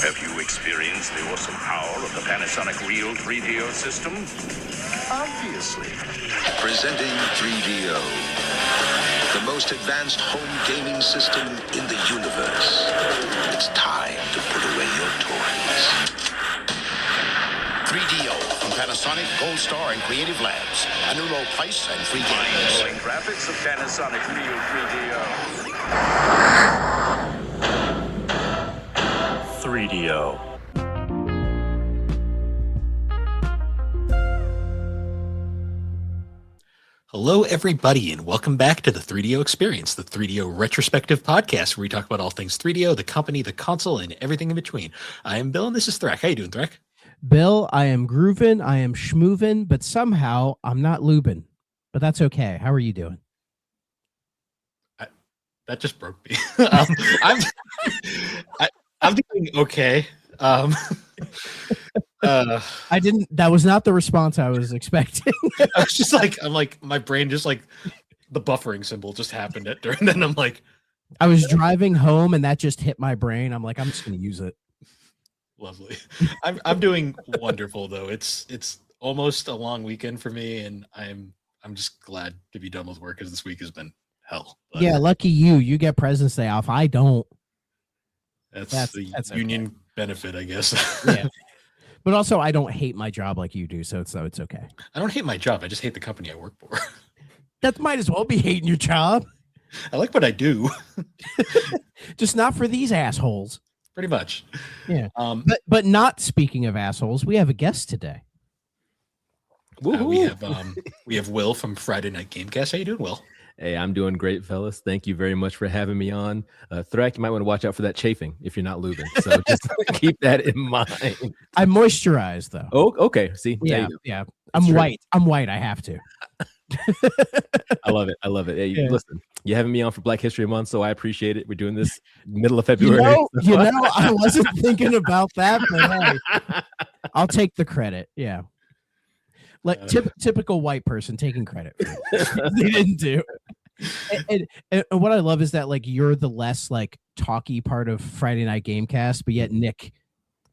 Have you experienced the awesome power of the Panasonic Real 3DO system? Obviously. Presenting 3DO, the most advanced home gaming system in the universe. It's time to put away your toys. 3DO from Panasonic, Gold Star, and Creative Labs. A new low price and free games. Mind-blowing graphics of Panasonic Real 3DO. 3DO. Hello, everybody, and welcome back to the 3DO Experience, the 3DO retrospective podcast where we talk about all things 3DO, the company, the console, and everything in between. I am Bill, and this is Threk. How you doing, Threk? Bill, I am grooving, I am schmoovin', but somehow I'm not lubin'. But that's okay. How are you doing? That just broke me. I'm doing okay. I didn't. That was not the response I was expecting. I was just like, my brain just like the buffering symbol just happened at during. Then I'm like, I was driving home and that just hit my brain. I'm like, I'm just going to use it. Lovely. I'm doing wonderful though. It's almost a long weekend for me, and I'm just glad to be done with work because this week has been hell. But yeah, lucky you. You get President's Day off. I don't. That's union benefit, I guess. Yeah. But also, I don't hate my job like you do, so it's okay. I don't hate my job. I just hate the company I work for. That might as well be hating your job. I like what I do. Just not for these assholes. Pretty much. Yeah. But not speaking of assholes, we have a guest today. We have Will from Friday Night Gamecast. How you doing, Will? Hey, I'm doing great, fellas. Thank you very much for having me on. Threk, you might want to watch out for that chafing if you're not lubing. So just keep that in mind. I moisturize though. Oh, okay. See, yeah. I'm white. I have to. I love it. Hey, listen, you're having me on for Black History Month, so I appreciate it. We're doing this middle of February. I wasn't thinking about that, but hey, I'll take the credit. Yeah. Like typical white person taking credit for it. They didn't do. And what I love is that like you're the less like talky part of Friday Night Gamecast, but yet Nick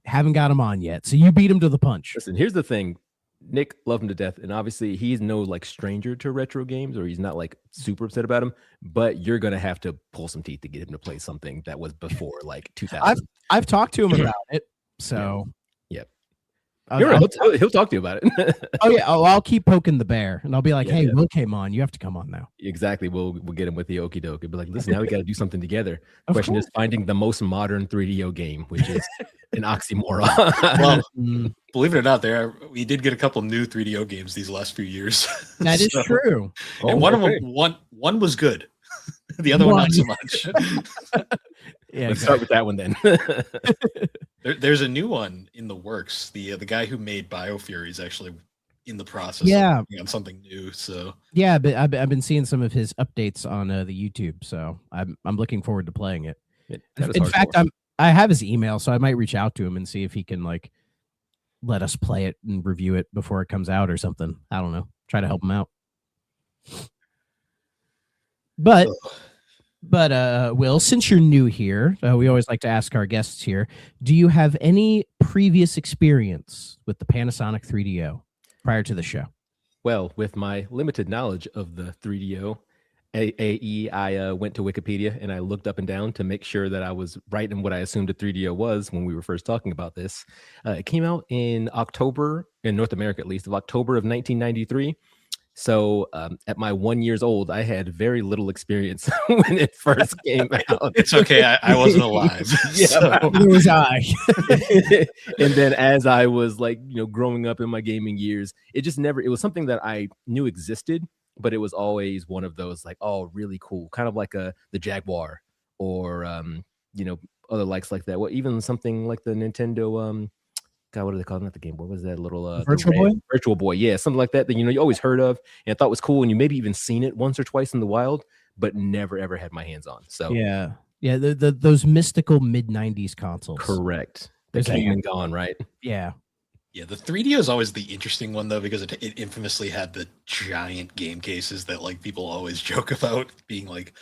haven't got him on yet. So you beat him to the punch. Listen, here's the thing. Nick loved him to death, and obviously he's no like stranger to retro games, or he's not like super upset about him, but you're gonna have to pull some teeth to get him to play something that was before like 2000. I've talked to him about it, so he'll talk to you about it. I'll keep poking the bear, and I'll be like, "Hey, Will came on. You have to come on now." Exactly. We'll get him with the okie doke. Be like, listen, now we got to do something together. The Of question course. is finding the most modern 3DO game, which is an oxymoron. Well, believe it or not, we did get a couple new 3DO games these last few years. That is true. And one of them, one was good. The other one not so much. Yeah, Let's start with that one then. There's a new one in the works. The guy who made BioFury is actually in the process of working on something new. So yeah, but I've been seeing some of his updates on the YouTube, so I'm looking forward to playing it. In fact, I have his email, so I might reach out to him and see if he can like let us play it and review it before it comes out or something. I don't know. Try to help him out. But Will, since you're new here, we always like to ask our guests here, do you have any previous experience with the Panasonic 3DO prior to the show? Well, with my limited knowledge of the 3DO, I went to Wikipedia and I looked up and down to make sure that I was right in what I assumed a 3DO was when we were first talking about this. It came out in October, in North America at least, of October of 1993. So at my 1 year old, I had very little experience when it first came out. it's okay. I wasn't alive. Neither was I. And then as I was like, growing up in my gaming years, it was something that I knew existed, but it was always one of those like, oh, really cool. Kind of like the Jaguar or, other likes like that. Well, even something like the Nintendo, God, what do they call that? The Game Boy? What was that little Virtual Boy? Virtual Boy, yeah, something like that you always heard of and I thought was cool, and you maybe even seen it once or twice in the wild, but never ever had my hands on. So yeah, those mystical mid-90s consoles. Correct. They came and gone, right? Yeah. Yeah, the 3DO is always the interesting one though, because it infamously had the giant game cases that like people always joke about being like,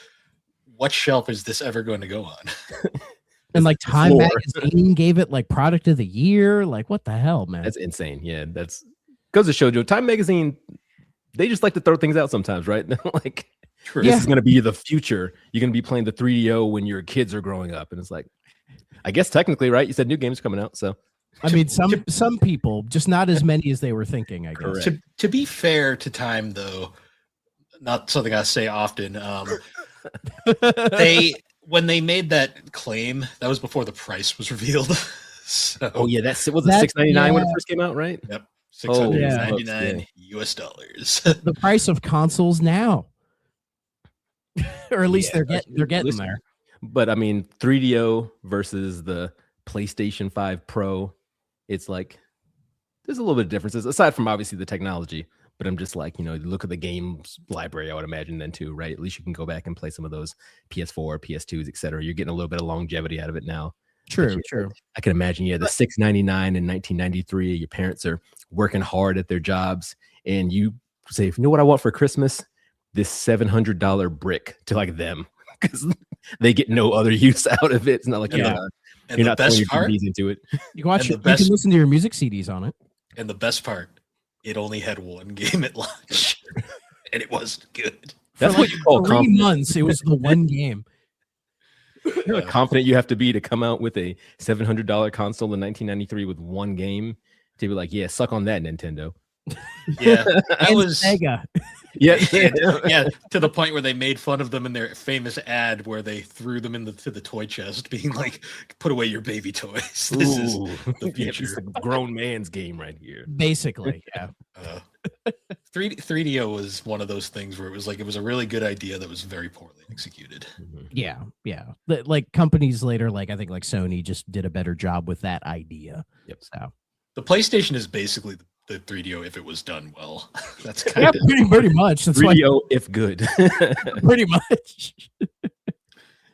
what shelf is this ever going to go on? And like The Time floor. Magazine gave it like product of the year. Like, what the hell, man? That's insane. Yeah, that's because of shoujo. Time Magazine, they just like to throw things out sometimes, right? Like, True. this is going to be the future. You're going to be playing the 3DO when your kids are growing up, and it's like, I guess technically, right? You said new games coming out, so I mean, some people, just not as many as they were thinking, I guess. Correct. To be fair to Time, though, not something I say often. When they made that claim, that was before the price was revealed. So, oh yeah, was it $6.99 when it first came out, right? Yep, $699 $699 US dollars. The price of consoles now, or at least they're getting there. But I mean, 3DO versus the PlayStation 5 Pro, it's like there's a little bit of differences aside from obviously the technology. But I'm just like, look at the games library, I would imagine then too, right? At least you can go back and play some of those PS4, PS2s, etc. You're getting a little bit of longevity out of it now. True. I can imagine, the $6.99 in 1993, your parents are working hard at their jobs, and you say, you know what I want for Christmas? This $700 brick to like them, because they get no other use out of it. It's not like you're not throwing your TVs into it. You can watch it. You can listen to your music CDs on it. And the best part, it only had one game at launch, and it wasn't good. That's what you call 3 confident. months. It was the one game. You know how confident you have to be to come out with a $700 console in 1993 with one game to be like, yeah, suck on that, Nintendo. Yeah, that was Sega. Yeah, to the point where they made fun of them in their famous ad where they threw them to the toy chest, being like, "Put away your baby toys. This is the future." It's a grown man's game right here. Basically, yeah. 3DO was one of those things where it was a really good idea that was very poorly executed. Yeah. Like companies later, like I think like Sony just did a better job with that idea. Yep. So the PlayStation is basically the 3DO if it was done well. That's kind of pretty much. That's 3DO if good. Pretty much.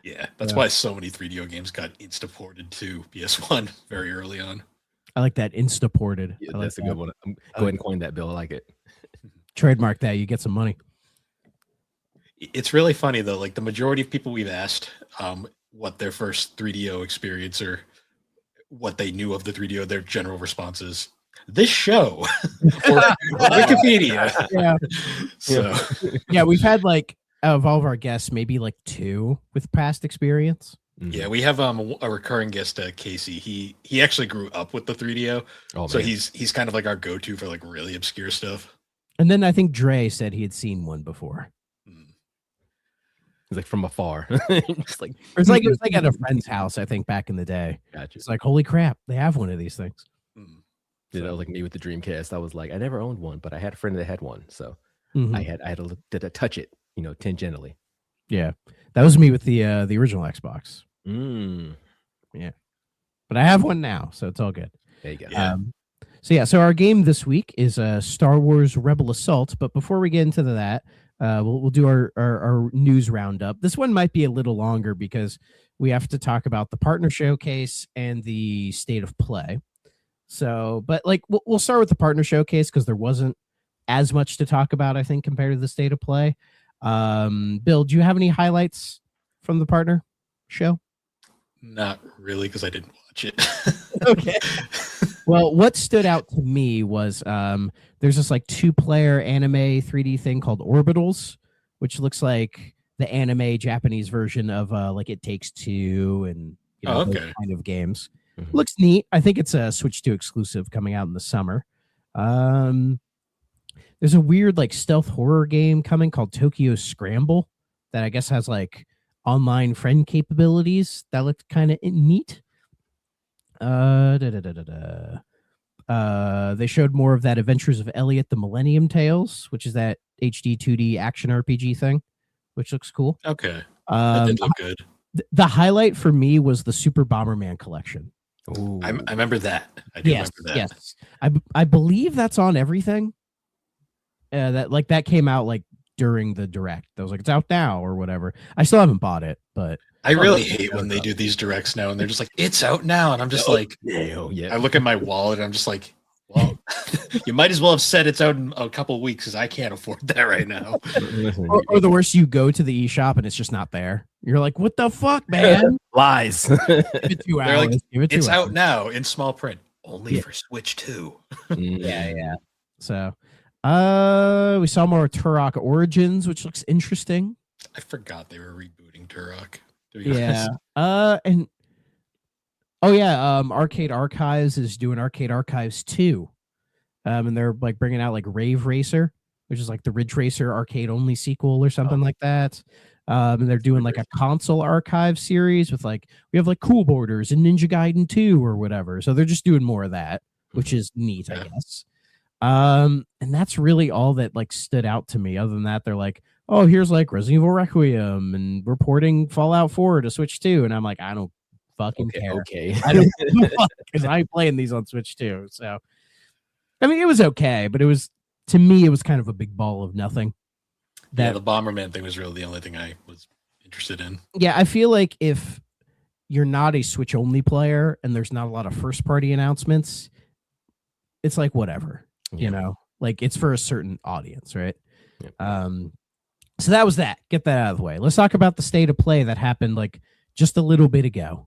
Yeah, that's why so many 3DO games got insta-ported to PS1 very early on. I like that insta-ported. Yeah, I like that's a good one. Go ahead and coin that, Bill. I like it. Trademark that. You get some money. It's really funny though. Like the majority of people we've asked what their first 3DO experience or what they knew of the 3DO, their general responses, this show or Wikipedia. Yeah. So yeah, we've had like out of all of our guests, maybe like 2 with past experience. Yeah, we have a recurring guest, Casey. He actually grew up with the 3DO, so he's kind of like our go-to for like really obscure stuff. And then I think Dre said he had seen one before. It's like from afar. It's like it was like at a friend's house, I think, back in the day. Gotcha. It's like, holy crap, they have one of these things. Yeah, that was like me with the Dreamcast. I was like, I never owned one, but I had a friend that had one, so I had to touch it, tangentially. Yeah, that was me with the original Xbox. Yeah, but I have one now, so it's all good. There you go. Yeah. So our game this week is Star Wars Rebel Assault. But before we get into that, we'll do our news roundup. This one might be a little longer because we have to talk about the partner showcase and the state of play. So, but like we'll start with the partner showcase because there wasn't as much to talk about, I think, compared to the state of play. Bill, do you have any highlights from the partner show? Not really, because I didn't watch it. Okay. Well, what stood out to me was there's this like 2-player anime 3D thing called Orbitals, which looks like the anime Japanese version of like It Takes Two and those kind of games. Looks neat. I think it's a Switch 2 exclusive coming out in the summer. There's a weird like stealth horror game coming called Tokyo Scramble that I guess has like online friend capabilities that looked kind of neat. They showed more of that Adventures of Elliot the Millennium Tales, which is that HD 2D action RPG thing, which looks cool. Okay. That did look good. The highlight for me was the Super Bomberman collection. Ooh. I remember that. I do remember that. Yes. I believe that's on everything. That came out like during the direct. I was like, it's out now or whatever. I still haven't bought it, but I really hate when they do these directs now and they're just like, it's out now. And I'm just like, I look at my wallet and I'm just like, well, you might as well have said it's out in a couple of weeks because I can't afford that right now. or the worst, you go to the eShop and it's just not there. You're like, what the fuck, man? Lies. Give it 2 They're hours. like, Give it 2 it's hours. out now in small print, only Yeah. for Switch 2. Yeah. So, we saw more Turok Origins, which looks interesting. I forgot they were rebooting Turok. To be Yeah. honest. Arcade Archives is doing Arcade Archives 2. And they're like bringing out like Rave Racer, which is like the Ridge Racer arcade only sequel or something like that. And they're doing like a console archive series with like, we have like Cool Borders and Ninja Gaiden 2 or whatever. So they're just doing more of that, which is neat, I guess. And that's really all that like stood out to me. Other than that, they're like, oh, here's like Resident Evil Requiem and we're porting Fallout 4 to Switch 2. And I'm like, I don't fucking care. Okay. I don't because I ain't playing these on Switch 2. So, I mean, it was okay, but it was, to me, it was kind of a big ball of nothing. Yeah, the Bomberman thing was really the only thing I was interested in. Yeah, I feel like if you're not a Switch only player and there's not a lot of first party announcements, it's like whatever, you know, like it's for a certain audience, right? So that was that. Get that out of the way. Let's talk about the state of play that happened like just a little bit ago.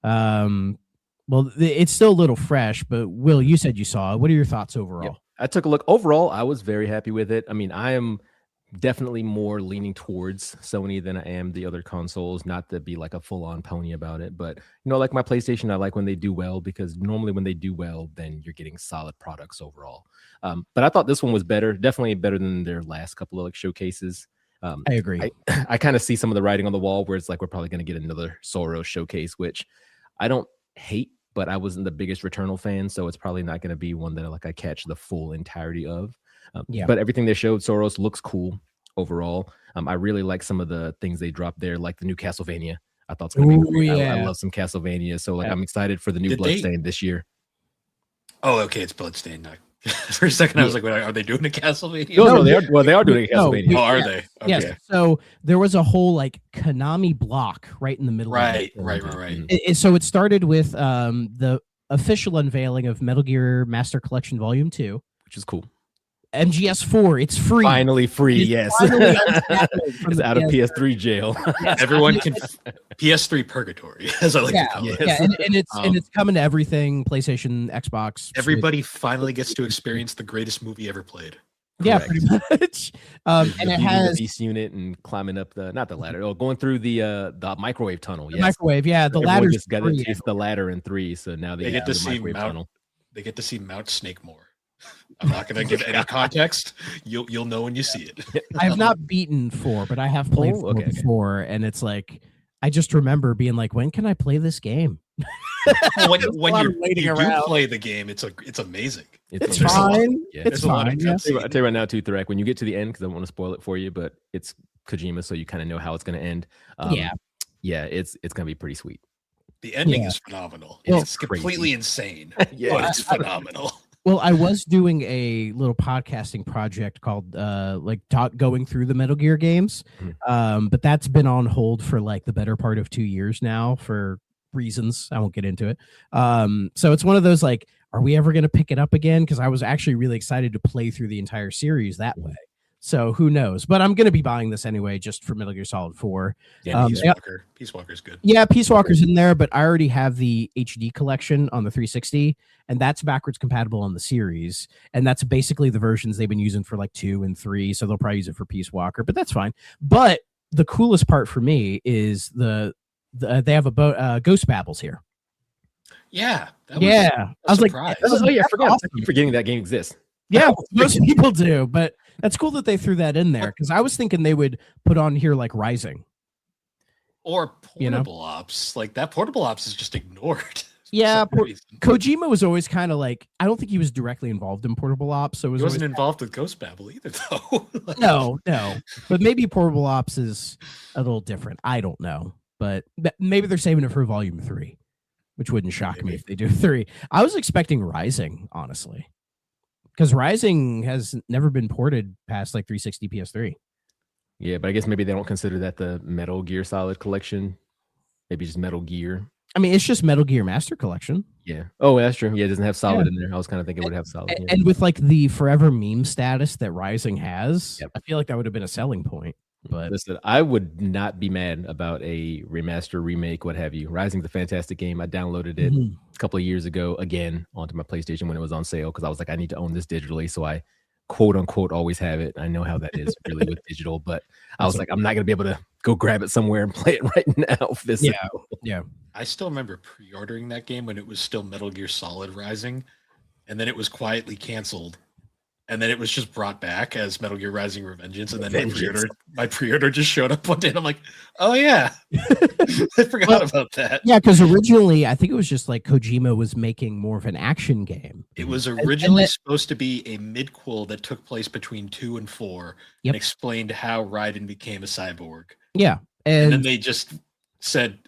Well, it's still a little fresh, but Will, you said you saw it. What are your thoughts overall? Yep. I took a look. Overall, I was very happy with it. I mean, I am definitely more leaning towards Sony than I am the other consoles, not to be like a full-on pony about it, but you know, like my PlayStation, I like when they do well, because normally when they do well, then you're getting solid products overall. But I thought this one was better, definitely better than their last couple of like showcases. I agree. I kind of see some of the writing on the wall where it's like we're probably going to get another Soros showcase, which I don't hate, but I wasn't the biggest Returnal fan, so it's probably not going to be one that like I catch the full entirety of. But everything they showed, Soros looks cool overall. I really like some of the things they dropped there, like the new Castlevania. I thought it's going to be great. I love some Castlevania, so like I'm excited for the new Bloodstained this year. Oh, okay, it's Bloodstained. For a second, I was like, "Wait, are they doing a Castlevania?" No, they are. Well, they are doing a Castlevania. Are they? Okay. Yes. So there was a whole like Konami block right in the middle. Right. So it started with the official unveiling of Metal Gear Master Collection Volume 2, which is cool. MGS4, it's free. Finally free, yes. It's out of PS3. PS3 jail. Yes. Everyone can PS3 purgatory, as I like to call it. Yeah, and it's coming to everything: PlayStation, Xbox. Everybody finally gets to experience the greatest movie ever played. Yeah, pretty much. And it has the beast unit and climbing up not the ladder. Going through the microwave tunnel. The microwave, yeah. The Everyone ladder just got to taste the ladder in 3, so now they get to see tunnel. They get to see Mount Snakemore. I'm not going to give any context. You'll know when you see it. I have not beaten 4, but I have played 4 before, and it's like I just remember being like, when can I play this game? when you do play the game, it's amazing. It's fine. Yeah. It's fine. Yes. I'll tell you right now, too, Thrak, when you get to the end, because I don't want to spoil it for you, but it's Kojima, so you kind of know how it's going to end. It's going to be pretty sweet. The ending is phenomenal. It's completely insane. But it's phenomenal. Well, I was doing a little podcasting project called going through the Metal Gear games, but that's been on hold for like the better part of 2 years now for reasons I won't get into it. So it's one of those like, are we ever going to pick it up again? Because I was actually really excited to play through the entire series that way. So who knows? But I'm going to be buying this anyway, just for Metal Gear Solid 4. Yeah, Peace Walker's good. Yeah, Peace Walker's in there, but I already have the HD collection on the 360, and that's backwards compatible on the series. And that's basically the versions they've been using for like 2 and 3. So they'll probably use it for Peace Walker, but that's fine. But the coolest part for me is they have a Ghost Babbles here. Yeah. I was like, I forgot. Awesome. I keep forgetting that game exists. Yeah, most people do, but that's cool that they threw that in there, because I was thinking they would put on here like Rising or Portable Ops. Like that Portable Ops is just ignored. Yeah, Kojima was always kind of like, I don't think he was directly involved in Portable Ops, so he wasn't involved with Ghost Babel either, though. No, but maybe Portable Ops is a little different. I don't know, but maybe they're saving it for Volume 3, which wouldn't shock me if they do 3. I was expecting Rising, honestly. Because Rising has never been ported past like 360 PS3. Yeah, but I guess maybe they don't consider that the Metal Gear Solid collection. Maybe just Metal Gear. I mean, it's just Metal Gear Master Collection. Yeah. Oh, that's true. Yeah, it doesn't have Solid in there. I was kind of thinking it would have Solid. And with like the forever meme status that Rising has, I feel like that would have been a selling point. But Listen, I would not be mad about a remaster, remake, what have you. Rising's a fantastic game. I downloaded it Mhm. a couple of years ago again onto my PlayStation when it was on sale because I was like, I need to own this digitally, so I quote unquote always have it. I know how that is really with digital, but I was like, I'm not gonna be able to go grab it somewhere and play it right now. Physical. yeah. I still remember pre-ordering that game when it was still Metal Gear Solid Rising, and then it was quietly canceled, and then it was just brought back as Metal Gear Rising Revengeance, and then my pre-order just showed up one day, and I'm like, oh yeah, I forgot about that. Yeah, because originally I think it was just like Kojima was making more of an action game. It was originally supposed to be a midquel that took place between 2 and 4 Yep. and explained how Raiden became a cyborg. Yeah, And then they just said,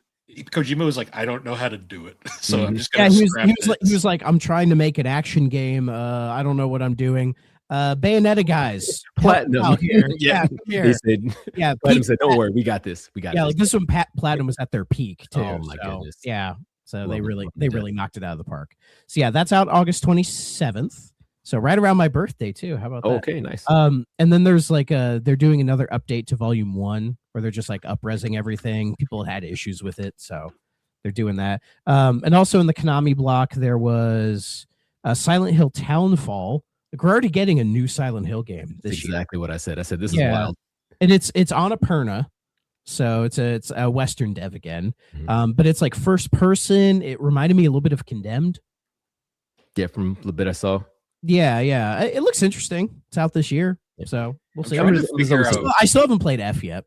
Kojima was like, I don't know how to do it, so I'm just gonna scrap he was like, I'm trying to make an action game. I don't know what I'm doing. Bayonetta guys, Platinum. out here. Yeah. come here. They said, Yeah, Platinum said, don't worry, we got this. We got yeah, this. like this one, Platinum was at their peak too. Oh my goodness. Yeah, so Love they it, really love it they to really knocked it out of the park. So yeah, that's out August 27th. So right around my birthday too. How about that? Okay, nice. And then there's like they're doing another update to Volume 1 where they're just like up-resing everything. People had issues with it, so they're doing that. And also in the Konami block there was Silent Hill Townfall. Like, we're already getting a new Silent Hill game That's this year. exactly what I said. I said this is wild. And it's on Aperna, so it's a Western dev again. But it's like first person. It reminded me a little bit of Condemned. Yeah, from the bit I saw. Yeah. It looks interesting. It's out this year, so we'll see. trying to figure out- I still haven't played F yet.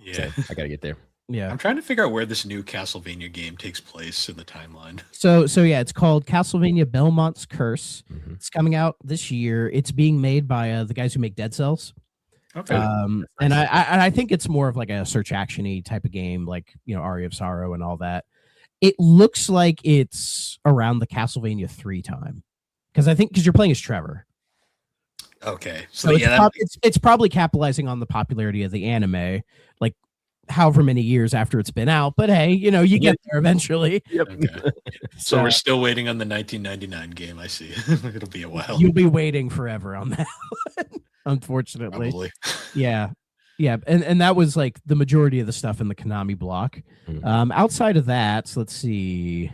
Yeah, I gotta get there. Yeah. I'm trying to figure out where this new Castlevania game takes place in the timeline. So yeah, it's called Castlevania Belmont's Curse. Mhm. It's coming out this year. It's being made by the guys who make Dead Cells. Okay. And I think it's more of like a search action-y type of game, like Aria of Sorrow and all that. It looks like it's around the Castlevania 3 time, because you're playing as Trevor. Okay. So it's probably capitalizing on the popularity of the anime, like however many years after it's been out. But hey, you get there eventually. Yep. Okay. So we're still waiting on the 1999 game. I see. It'll be a while. You'll be waiting forever on that one, unfortunately. Probably. Yeah. And that was like the majority of the stuff in the Konami block. Mhm. Outside of that, so let's see.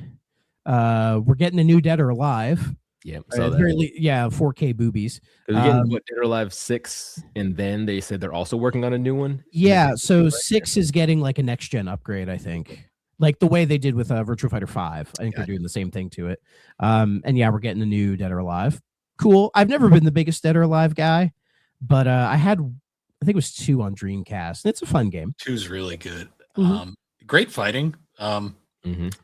We're getting a new Dead or Alive. Yeah, At so the very least, 4K boobies. They're getting Dead or Alive 6, and then they said they're also working on a new one. Yeah, so 6 is getting like a next gen upgrade, I think. Like the way they did with Virtua Fighter 5. I think they're doing the same thing to it. And yeah, we're getting a new Dead or Alive. Cool. I've never been the biggest Dead or Alive guy, but I think it was 2 on Dreamcast. And it's a fun game. 2's really good. Mhm. Great fighting. Mhm.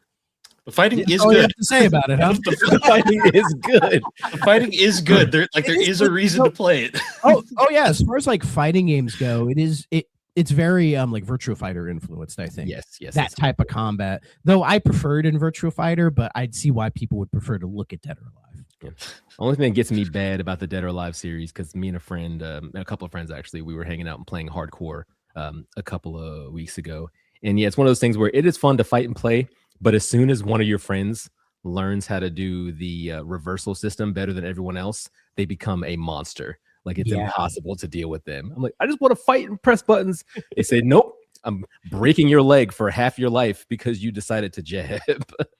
The fighting is all you have good. to say about it, huh? The fighting is good. The fighting is good. There is a reason to play it. oh yeah, as far as like fighting games go, it's very like Virtua Fighter influenced, I think. Yes. That type of combat. Though I preferred in Virtua Fighter, but I'd see why people would prefer to look at Dead or Alive. Yeah. Only thing that gets me bad about the Dead or Alive series, because me and a couple of friends actually, we were hanging out and playing hardcore a couple of weeks ago. And yeah, it's one of those things where it is fun to fight and play, but as soon as one of your friends learns how to do the reversal system better than everyone else, they become a monster. Like it's impossible to deal with them. I'm like, I just want to fight and press buttons. They say, nope, I'm breaking your leg for half your life because you decided to jab.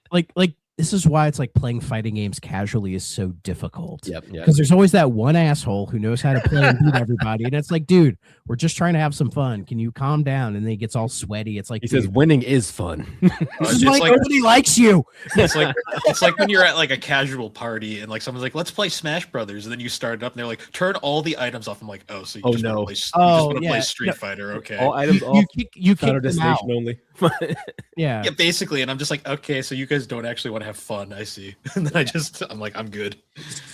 Like this is why it's like playing fighting games casually is so difficult. Yep. Because there's always that one asshole who knows how to play and beat everybody. And it's like, dude, we're just trying to have some fun. Can you calm down? And then he gets all sweaty. It's like He says winning is fun. this is why nobody likes you. It's like when you're at like a casual party and like someone's like, let's play Smash Brothers, and then you start it up and they're like, turn all the items off. I'm like, oh, so you just no. want to play Street No. Fighter, okay? All items off. You Final kick them out. destination only. Yeah. Yeah, basically, and I'm just like, okay, so you guys don't actually want to have fun, I see. And then I'm like, I'm good.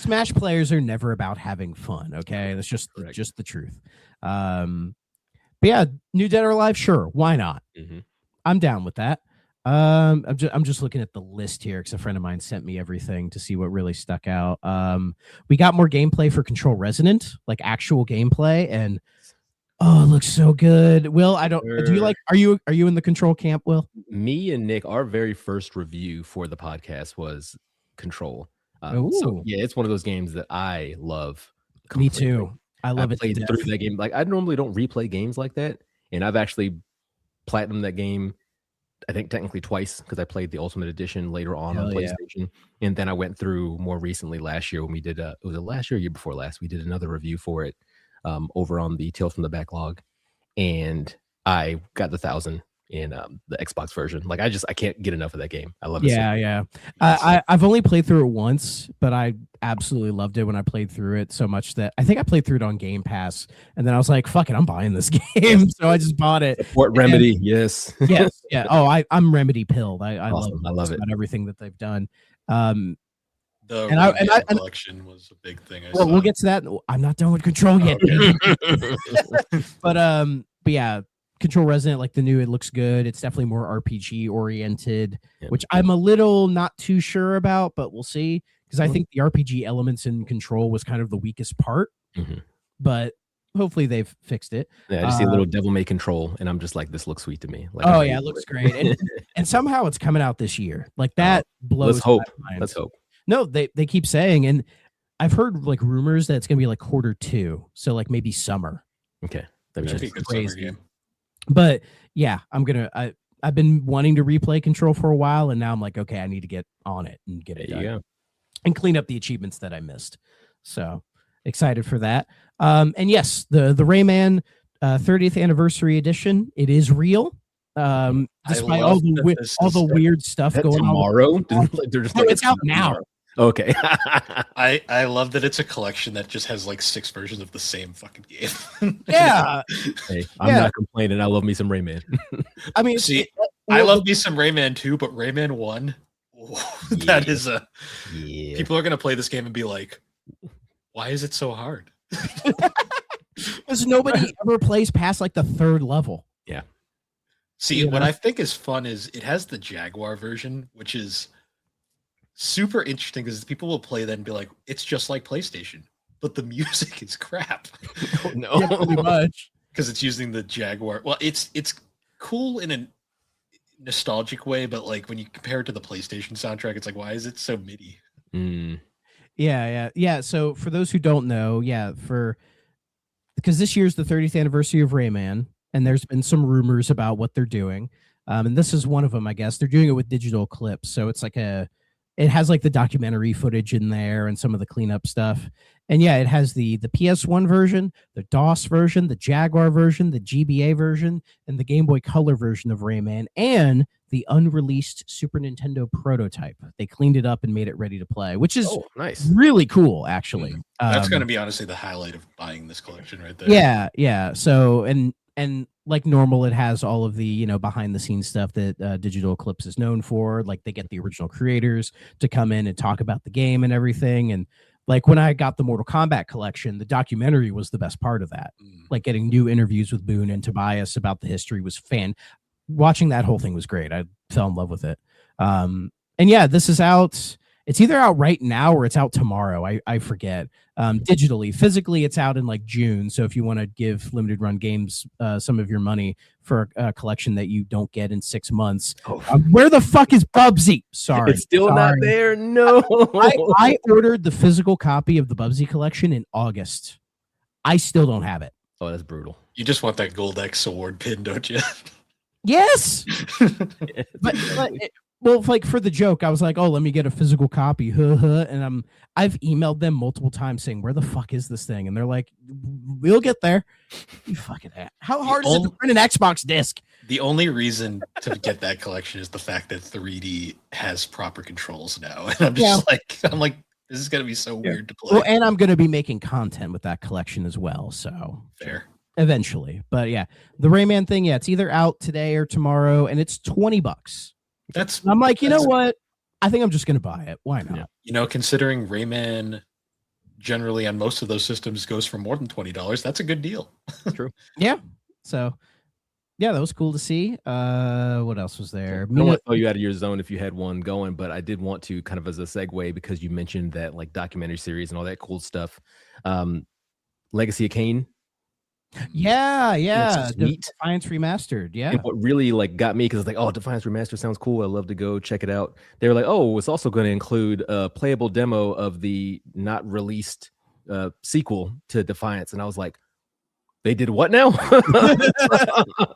Smash players are never about having fun. Okay, that's just the truth. But yeah, new Dead or Alive, sure, why not? Mhm. I'm down with that. I'm just looking at the list here because a friend of mine sent me everything to see what really stuck out. We got more gameplay for Control Resonant, like actual gameplay, and oh, it looks so good. Will, do you like? Are you in the Control camp, Will? Me and Nick, our very first review for the podcast was Control. Ooh. So yeah, it's one of those games that I love. Me completely. too. I love it. Played through that game. Like I normally don't replay games like that, and I've actually platinumed that game. I think technically twice because I played the Ultimate Edition later on Hell yeah. PlayStation, and then I went through more recently last year when we did. Was it last year or year before last? We did another review for it over on the Tales from the Backlog, and I got the 1,000 in the Xbox version. Like I can't get enough of that game. I love it. Yeah. I've only played through it once, but I absolutely loved it when I played through it so much that I think I played through it on Game Pass, and then I was like, "Fuck it, I'm buying this game." So I just bought it. Support Remedy, yes. Yes, yeah. Oh, I'm Remedy pilled. I Awesome. love it. about everything that they've done. The collection was a big thing. We'll get to that. I'm not done with Control yet. But yeah, Control Resonant, like the new, it looks good. It's definitely more RPG oriented, which I'm a little not too sure about, but we'll see. Because I think the RPG elements in Control was kind of the weakest part, but hopefully they've fixed it. Yeah, I just see a little Devil May Control, and I'm just like, this looks sweet to me. Like, oh yeah, it looks great, and somehow it's coming out this year. Like that blows. Let's hope. My mind. Let's hope. No, they keep saying, and I've heard like rumors that it's gonna be like Q2, so like maybe summer. Okay, That'd be a good summer game. But yeah, I've been wanting to replay Control for a while, and now I'm like, okay, I need to get on it and get it done and clean up the achievements that I missed. So excited for that. And yes, the Rayman 30th anniversary edition, it is real. Despite all the weird stuff going tomorrow? on. It's out now. Okay. I love that it's a collection that just has like 6 versions of the same fucking game. Yeah. Hey, I'm not complaining. I love me some Rayman. I mean, see, I love me some Rayman 2, but Rayman 1, that is a... Yeah. People are going to play this game and be like, why is it so hard? Because nobody ever plays past like the 3rd level. Yeah. See, what I think is fun is it has the Jaguar version, which is super interesting because people will play that and be like, it's just like PlayStation, but the music is crap. Oh, no. Yeah, pretty much. Because it's using the Jaguar. Well, it's cool in a nostalgic way, but like when you compare it to the PlayStation soundtrack, it's like, why is it so MIDI? Yeah. So for those who don't know, because this year's the 30th anniversary of Rayman, and there's been some rumors about what they're doing. And this is one of them, I guess. They're doing it with digital clips. So it's like it has like the documentary footage in there and some of the cleanup stuff. And yeah, it has the PS1 version, the DOS version, the Jaguar version, the GBA version, and the Game Boy Color version of Rayman, and the unreleased Super Nintendo prototype. They cleaned it up and made it ready to play, which is nice, really cool, actually. That's going to be honestly the highlight of buying this collection right there. Yeah. So and like normal, it has all of the behind the scenes stuff that Digital Eclipse is known for. Like they get the original creators to come in and talk about the game and everything. And like when I got the Mortal Kombat collection, the documentary was the best part of that. Like getting new interviews with Boone and Tobias about the history was watching that whole thing was great. I fell in love with it. And yeah, this is out. It's either out right now or it's out tomorrow. I forget. Digitally, physically, it's out in like June. So if you want to give Limited Run Games some of your money for a collection that you don't get in 6 months, where the fuck is Bubsy? Sorry, it's still not there. No, I ordered the physical copy of the Bubsy collection in August. I still don't have it. Oh, that's brutal. You just want that Gold X sword pin, don't you? Yes, but well, like for the joke, I was like, "Oh, let me get a physical copy." And I've emailed them multiple times saying, "Where the fuck is this thing?" And they're like, "We'll get there." You fucking ass. How hard is it to print an Xbox disc? The only reason to get that collection is the fact that 3D has proper controls now, and I'm just like, this is gonna be so weird to play. Well, and I'm gonna be making content with that collection as well. So fair. Eventually, but yeah, the Rayman thing, it's either out today or tomorrow, and it's $20. I'm like, you know what? I think I'm just gonna buy it. Why not? Considering Rayman generally on most of those systems goes for more than $20, that's a good deal. True. Yeah. So yeah, that was cool to see. What else was there? I don't want to throw you out of your zone if you had one going, but I did want to kind of as a segue because you mentioned that like documentary series and all that cool stuff. Legacy of Kain. Yeah. Defiance Remastered. Yeah. And what really like got me because it's like, oh, Defiance Remastered sounds cool. I'd love to go check it out. They were like, oh, it's also going to include a playable demo of the not released sequel to Defiance, and I was like, They did what now?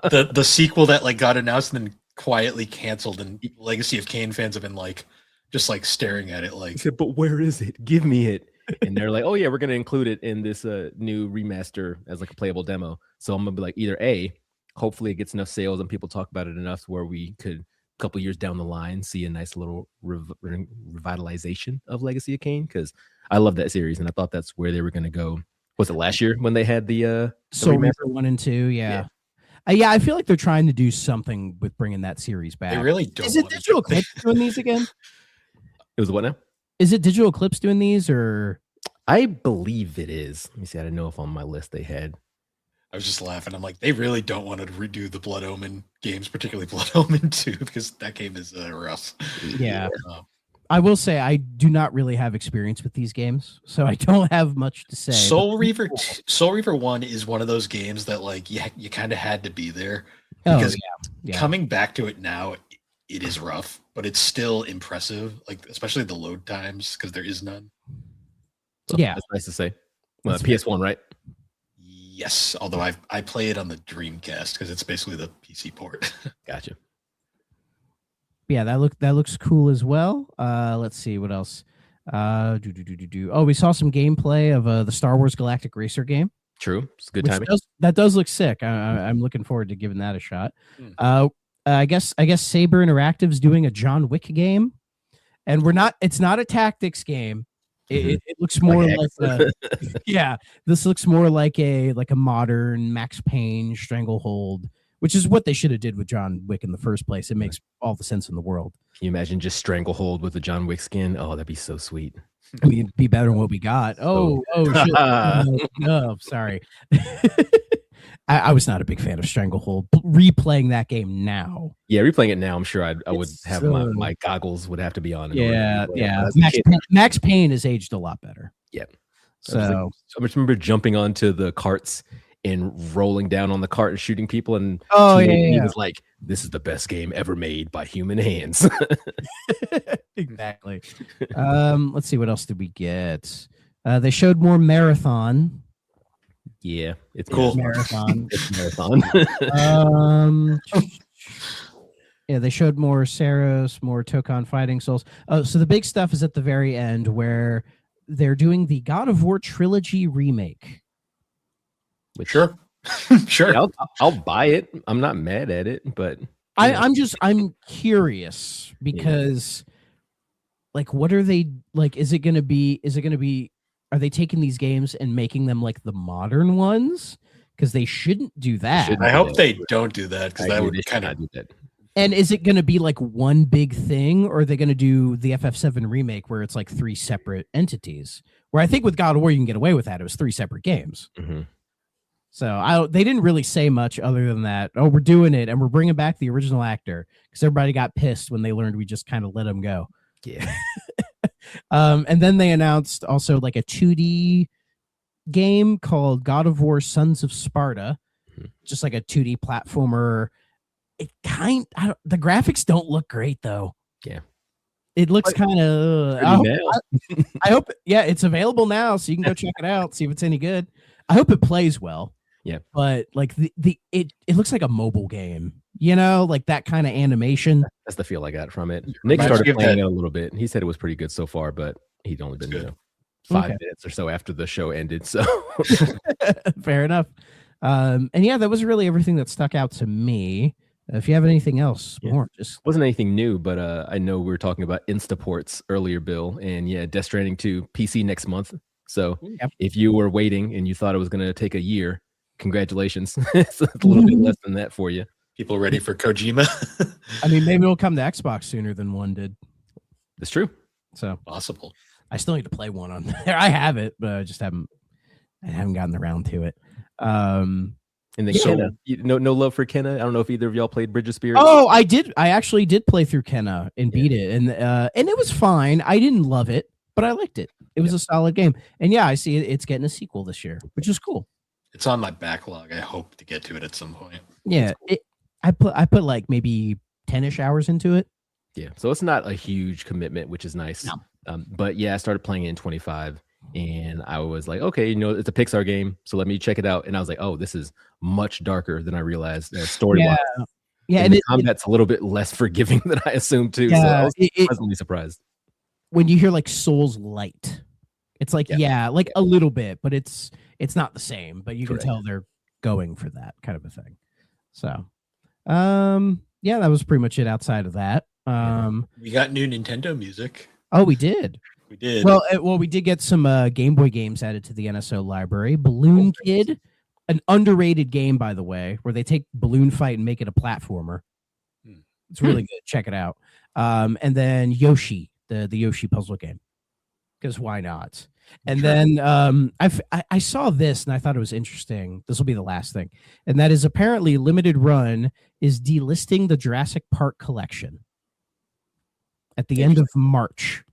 The sequel that like got announced and then quietly canceled, and Legacy of Kain fans have been like just like staring at it like, I said, but where is it? Give me it. And they're like, oh yeah, we're gonna include it in this new remaster as like a playable demo. So I'm gonna be like, either A, hopefully it gets enough sales and people talk about it enough where we could a couple years down the line see a nice little revitalization of Legacy of Kain, because I love that series and I thought that's where they were gonna go. Was it last year when they had the Soul remaster? Reaper 1 and 2? Yeah. Yeah, I feel like they're trying to do something with bringing that series back. they really don't. Is it want to Digital do it. Eclipse doing these again? It was what now? Is it Digital Eclipse doing these, or I believe it is. Let me see. I didn't know if on my list they had. I was just laughing. I'm like, they really don't want to redo the Blood Omen games, particularly Blood Omen 2, because that game is rough. yeah? I will say I do not really have experience with these games, so I don't have much to say. Soul Reaver 1 is one of those games that like you kind of had to be there, Oh, because yeah. coming back to it now, it is rough, but it's still impressive, like especially the load times, because there is none. So Yeah. that's nice to say. Well, That's PS1, right? Yes, although I play it on the Dreamcast because it's basically the PC port. Gotcha. Yeah, that looks cool as well. Let's see what else. Oh, we saw some gameplay of the Star Wars Galactic Racer game. True. It's good which timing. that does look sick. I'm looking forward to giving that a shot. Hmm. I guess Saber Interactive's doing a John Wick game, and it's not a tactics game. It looks more like yeah. This looks more like a modern Max Payne Stranglehold, which is what they should have did with John Wick in the first place. It makes all the sense in the world. Can you imagine just Stranglehold with a John Wick skin? Oh, that'd be so sweet. I mean, it'd be better than what we got. Shit. No, sorry. I was not a big fan of Stranglehold. Replaying that game now. Yeah, replaying it now, I'm sure I would It's have so- my goggles would have to be on. Yeah. As a kid, Max Payne has aged a lot better. Yeah. So I just remember jumping onto the carts and rolling down on the cart and shooting people. And he was like, "This is the best game ever made by human hands." exactly. Let's see, what else did we get? They showed more Marathon. Yeah, it's Cool. Marathon. It's Marathon. Yeah, they showed more Saros, more Tokon Fighting Souls. Oh, so the big stuff is at the very end where they're doing the God of War trilogy remake. Which, Sure. Sure. yeah, I'll buy it. I'm not mad at it, but I'm curious because like what are they like? Is it gonna be are they taking these games and making them like the modern ones? Because they shouldn't do that. shouldn't. I hope they don't do that, because I that agree, would they should kind not of. do that. And is it going to be like one big thing, or are they going to do the FF7 remake where it's like 3 separate entities? Where I think with God of War you can get away with that. It was 3 separate games. Mhm. So they didn't really say much other than that. Oh, we're doing it, and we're bringing back the original actor, because everybody got pissed when they learned we just kind of let him go. Yeah. And then they announced also like a 2D game called God of War Sons of Sparta, just like a 2D platformer. The graphics don't look great though. Yeah. It looks kind of. I hope. Yeah, it's available now, so you can go check it out, see if it's any good. I hope it plays well. Yeah. But like it looks like a mobile game. You know, like that kind of animation. That's the feel I got from it. Nick Reminds started me of playing that- it a little bit. He said it was pretty good so far, but he'd only been Good. 5 Okay. minutes or so after the show ended. So Fair enough. And yeah, that was really everything that stuck out to me. If you have anything else more, just wasn't anything new, but I know we were talking about Instaports earlier, Bill, and yeah, Death Stranding 2 PC next month. So Yep. if you were waiting and you thought it was going to take a year, congratulations. It's a little bit less than that for you. People ready for Kojima? I mean, maybe it'll come to Xbox sooner than one did. It's true. So Possible. I still need to play one on there. I have it, but I just haven't gotten around to it. And then So- Kenna, no love for Kenna. I don't know if either of y'all played Bridge of Spirits. Oh, I did. I actually did play through Kenna and beat it, and it was fine. I didn't love it, but I liked it. It was a solid game. And yeah, I see it's getting a sequel this year, which is cool. It's on my backlog. I hope to get to it at some point. Yeah, I put like maybe 10-ish hours into it. Yeah, so it's not a huge commitment, which is nice. No. But yeah, I started playing it in 25, And I was like, okay, it's a Pixar game, so let me check it out. And I was like, oh, this is much darker than I realized. Story-wise, Yeah, and the combat's a little bit less forgiving than I assumed too. So I was pleasantly surprised. When you hear like Souls Light, it's like like a little bit, but it's not the same. But you can tell they're going for that kind of a thing. So, that was pretty much it. Outside of that, we got new Nintendo music. Oh, we did. We did. Well, we did get some Game Boy games added to the NSO library. Balloon Kid, an underrated game, by the way, where they take Balloon Fight and make it a platformer. It's really good. Check it out. And then Yoshi, the Yoshi puzzle game, because why not? And then I saw this and I thought it was interesting. This will be the last thing, and that is apparently Limited Run is delisting the Jurassic Park collection at the end of March.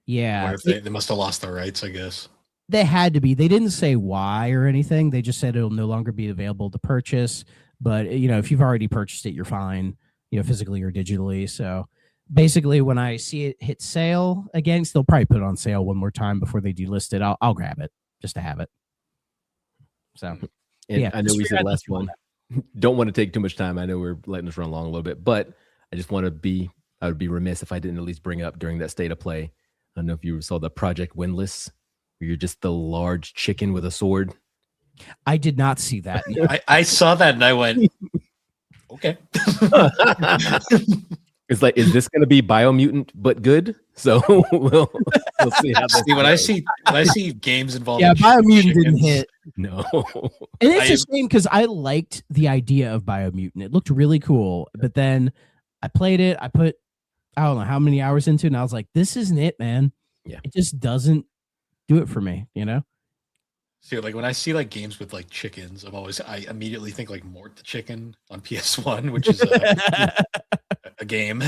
Yeah, they must have lost their rights, I guess. They had to be. They didn't say why or anything. They just said it'll no longer be available to purchase. But if you've already purchased it, you're fine, physically or digitally. So basically, when I see it hit sale again, they'll probably put it on sale one more time before they delist it. I'll grab it just to have it. So, I know we said last one. Don't want to take too much time. I know we're letting this run along a little bit, but I just want to I would be remiss if I didn't at least bring up during that state of play. I don't know if you saw the Project Windless, where you're just the large chicken with a sword. I did not see that. I saw that and I went, okay. It's like, is this going to be Biomutant but good? So we'll see how. When I see games involving Biomutant didn't hit. No, and it's a shame because I liked the idea of Biomutant. It looked really cool, but then I played it. I put I don't know how many hours into it, and I was like, this isn't it, man. Yeah, it just doesn't do it for me, See, like when I see like games with like chickens, I immediately think like Mort the Chicken on PS1, which is a game,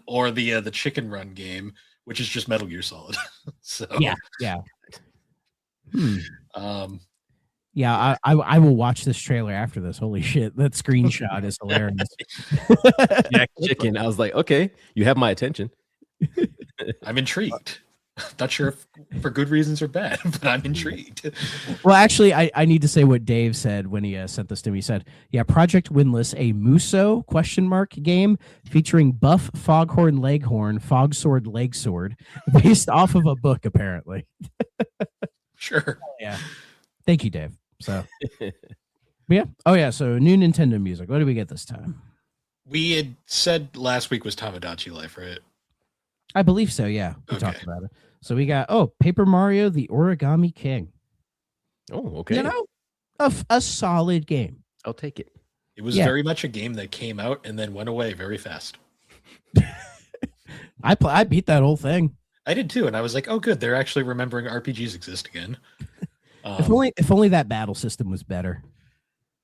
or the Chicken Run game, which is just Metal Gear Solid. So yeah. I will watch this trailer after this. Holy shit, that screenshot is hilarious. Yeah, chicken. I was like, okay, you have my attention. I'm intrigued. Not sure if for good reasons or bad, but I'm intrigued. Well, actually, I need to say what Dave said when he sent this to me. He said, Project Windless, a Muso ? Game featuring Buff Foghorn Leghorn, Fogsword Legsword, based off of a book, apparently. Sure. Yeah. Thank you, Dave. So, so new Nintendo music. What did we get this time? We had said last week was Tamagotchi Life, right? I believe so, yeah. We talked about it. So we got, Paper Mario, the Origami King. Oh, okay. A solid game. I'll take it. It was very much a game that came out and then went away very fast. I beat that whole thing. I did too, and I was like, oh, good. They're actually remembering RPGs exist again. If only that battle system was better.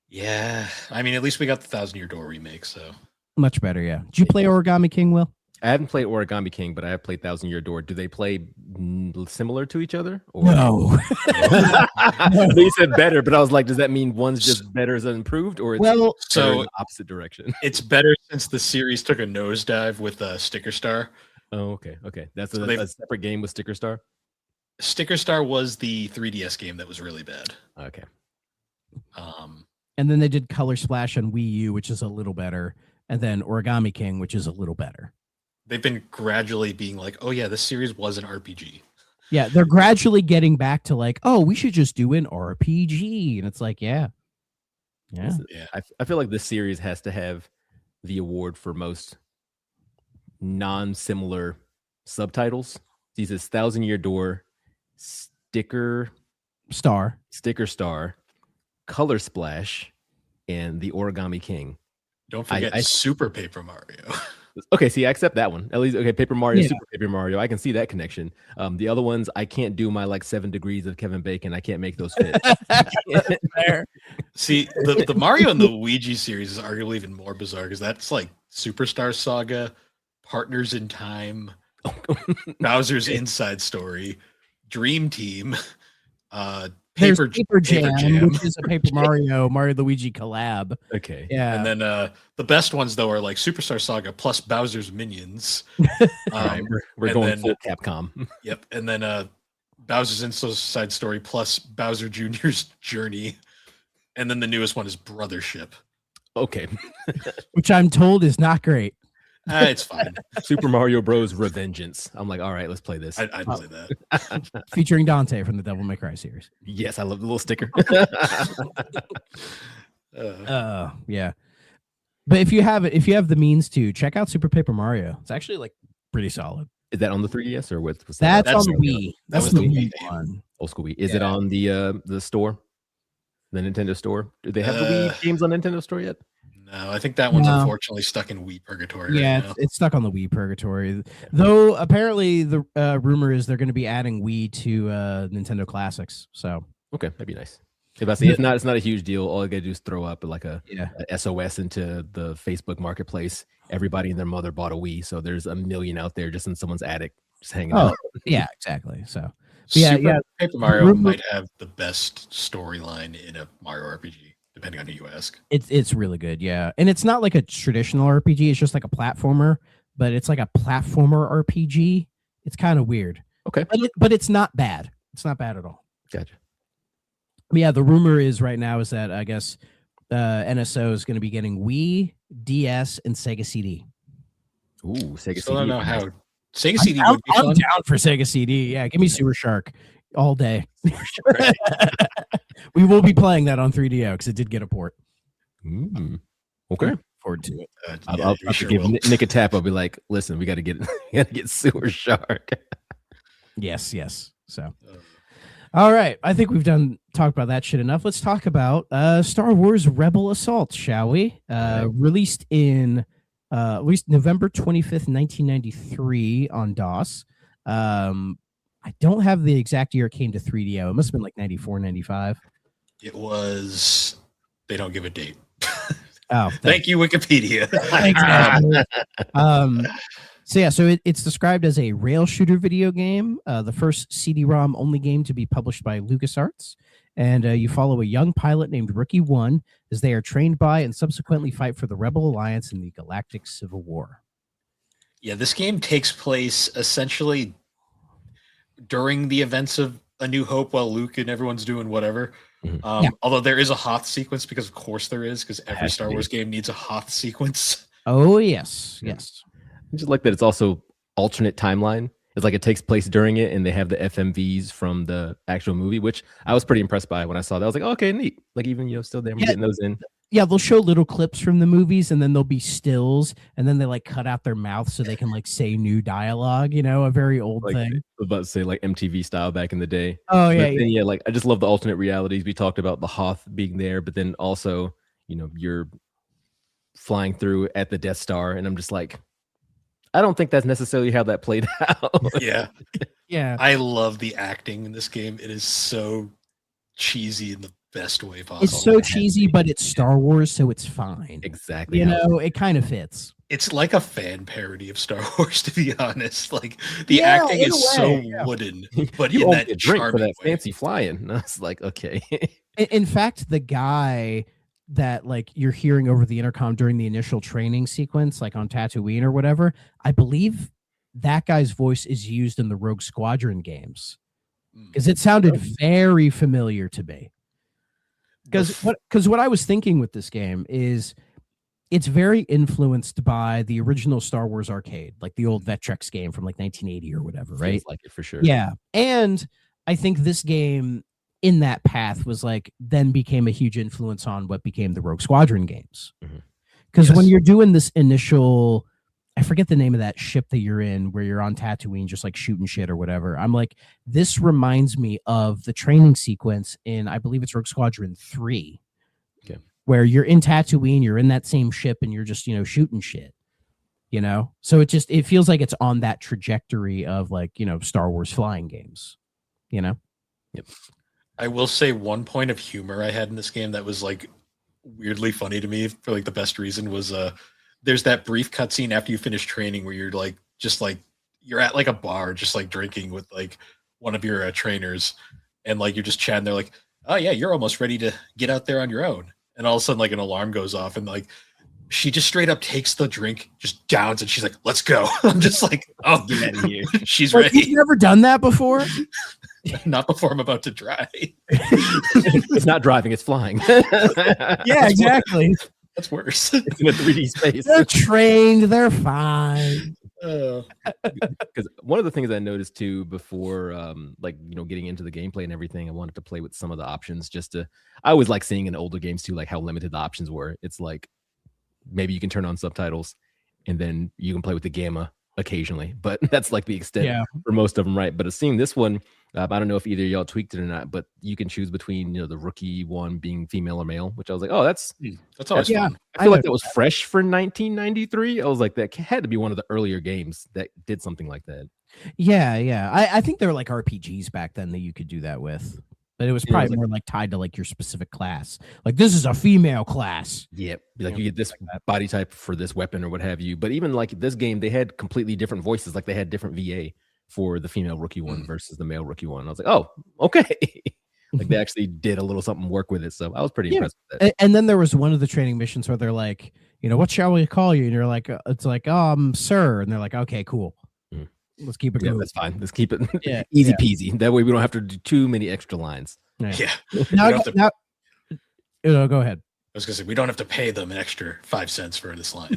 Yeah. I mean, at least we got the 1,000-Year Door remake, so. Much better, yeah. Did you play Origami King, Will? I haven't played Origami King, but I have played 1,000-Year Door. Do they play similar to each other? Or? No. You said better, but I was like, does that mean one's just better as improved, or it's in the opposite direction? It's better since the series took a nosedive with Sticker Star. Oh, okay. That's a separate game with Sticker Star? Sticker Star was the 3DS game that was really bad. Okay. And then they did Color Splash on Wii U, which is a little better, and then Origami King, which is a little better. They've been gradually being like, oh yeah, this series was an RPG. Yeah, they're gradually getting back to like, oh, we should just do an RPG. And it's like, yeah. I feel like this series has to have the award for most non-similar subtitles. These is 1,000-Year Door, Sticker Star, Color Splash, and the Origami King. Don't forget Super Paper Mario. Okay, see, I accept that one. At least, okay, Paper Mario, Super Paper Mario. I can see that connection. The other ones, I can't do my 7 degrees of Kevin Bacon. I can't make those fit. See, the Mario and the Luigi series is arguably even more bizarre because that's like Superstar Saga, Partners in Time, Bowser's Inside Story, Dream Team, Paper Jam, which is a Paper Mario Luigi collab. Okay. Yeah. And then the best ones though are like Superstar Saga plus Bowser's Minions. Right, we're going full Capcom. Yep. And then Bowser's Inside Story plus Bowser Jr.'s Journey, and then the newest one is Brothership. Okay. Which I'm told is not great. It's fine. Super Mario Bros. Revengeance. I'm like, all right, let's play this. I'd play that. Featuring Dante from the Devil May Cry series. Yes, I love the little sticker. Yeah. But if you have the means to check out Super Paper Mario, it's actually like pretty solid. Is that on the 3DS or what's That's that? on the Wii. That's was the the Wii Wii one. Old school Wii. Is it on the store? The Nintendo store? Do they have the Wii games on Nintendo store yet? No, I think that one's unfortunately stuck in Wii purgatory. Yeah, right now. it's stuck on the Wii purgatory. Though apparently the rumor is they're going to be adding Wii to Nintendo Classics. So Okay, that'd be nice. If I see it's not a huge deal. All I gotta do is throw up like a SOS into the Facebook marketplace. Everybody and their mother bought a Wii, so there's a million out there just in someone's attic, just hanging out. yeah, exactly. So Super Paper Mario might have the best storyline in a Mario RPG, depending on who you ask. It's really good, yeah. And it's not like a traditional RPG, it's just like a platformer, but it's like a platformer RPG. It's kind of weird. Okay. But it's not bad. It's not bad at all. Gotcha. But yeah, the rumor is right now is that I guess NSO is going to be getting Wii, DS, and Sega CD. Ooh, Sega Still don't CD. know how. Sega CD would be I'm fun. down for Sega CD. Yeah, give me Sewer Shark all day. We will be playing that on 3DO because it did get a port. Okay. Forward to it. I'll give Nick a tap. I'll be like, listen, we got to get Sewer Shark. Yes. So, all right. I think we've talked about that shit enough. Let's talk about Star Wars Rebel Assault, shall we? Released November 25th, 1993 on DOS. I don't have the exact year it came to 3DO. It must have been like 94, 95. It was. They don't give a date. Oh, thank you, Wikipedia. So it's described as a rail shooter video game, the first CD-ROM only game to be published by LucasArts. And you follow a young pilot named Rookie One as they are trained by and subsequently fight for the Rebel Alliance in the Galactic Civil War. Yeah, this game takes place essentially during the events of A New Hope while Luke and everyone's doing whatever. Although there is a Hoth sequence, because of course there is, because every Star Wars game needs a Hoth sequence. Oh, yes. I just like that it's also alternate timeline. It's like it takes place during it, and they have the FMVs from the actual movie, which I was pretty impressed by when I saw that. I was like, okay, neat. Like even still there, getting those in. Yeah, they'll show little clips from the movies, and then there'll be stills, and then they like cut out their mouths so they can like say new dialogue. A very old thing. I was about to say like MTV style back in the day. Oh yeah. Like I just love the alternate realities. We talked about the Hoth being there, but then also you're flying through at the Death Star, and I'm just like, I don't think that's necessarily how that played out. Yeah. I love the acting in this game. It is so cheesy in the best way possible. It's so cheesy, but it's Star Wars, so it's fine. Exactly. It kind of fits. It's like a fan parody of Star Wars, to be honest. Like the acting is so wooden, but you in that a drink for that way. fancy flying. And I was like, okay. In fact, the guy that like you're hearing over the intercom during the initial training sequence, like on Tatooine or whatever, I believe that guy's voice is used in the Rogue Squadron games because it sounded very familiar to me. Because what I was thinking with this game is it's very influenced by the original Star Wars arcade, like the old Vectrex game from like 1980 or whatever, right? Feels like it for sure. Yeah. And I think this game in that path was like then became a huge influence on what became the Rogue Squadron games. Because when you're doing this initial, I forget the name of that ship that you're in where you're on Tatooine just like shooting shit or whatever. I'm like, this reminds me of the training sequence in, I believe it's Rogue Squadron 3. Okay. Where you're in Tatooine, you're in that same ship and you're just, shooting shit. So it feels like it's on that trajectory of like, Star Wars flying games. Yep. I will say one point of humor I had in this game that was like weirdly funny to me for like the best reason was there's that brief cutscene after you finish training where you're like just like you're at like a bar just like drinking with like one of your trainers and like you're just chatting. They're like, oh yeah, you're almost ready to get out there on your own. And all of a sudden like an alarm goes off and like she just straight up takes the drink, just downs, and she's like, let's go. I'm just like, oh, get out of here. She's ready. You've never done that before? Not before I'm about to drive. It's not driving; it's flying. Yeah, exactly. That's worse. It's in a 3D space. They're trained. They're fine. Because one of the things I noticed too before, like getting into the gameplay and everything, I wanted to play with some of the options. I always like seeing in older games too, like how limited the options were. It's like maybe you can turn on subtitles, and then you can play with the gamma occasionally, but that's like the extent for most of them, right? But seeing this one, I don't know if either of y'all tweaked it or not, but you can choose between the rookie one being female or male, which I was like, oh, that's always fun. I feel like that was fresh for 1993. I was like, that had to be one of the earlier games that did something like that. Yeah. I think there were like RPGs back then that you could do that with, but it was probably more like tied to like your specific class. Like this is a female class. Yep. Like you get this body type for this weapon or what have you. But even like this game, they had completely different voices. Like they had different VA for the female rookie one versus the male rookie one. I was like, oh, okay. Like they actually did a little something work with it. So I was pretty impressed with that. And then there was one of the training missions where they're like, what shall we call you? And you're like, it's like, sir. And they're like, okay, cool. Let's keep it going. That's fine. Let's keep it easy peasy. That way we don't have to do too many extra lines. Yeah. Go ahead. I was gonna say we don't have to pay them an extra 5 cents for this line.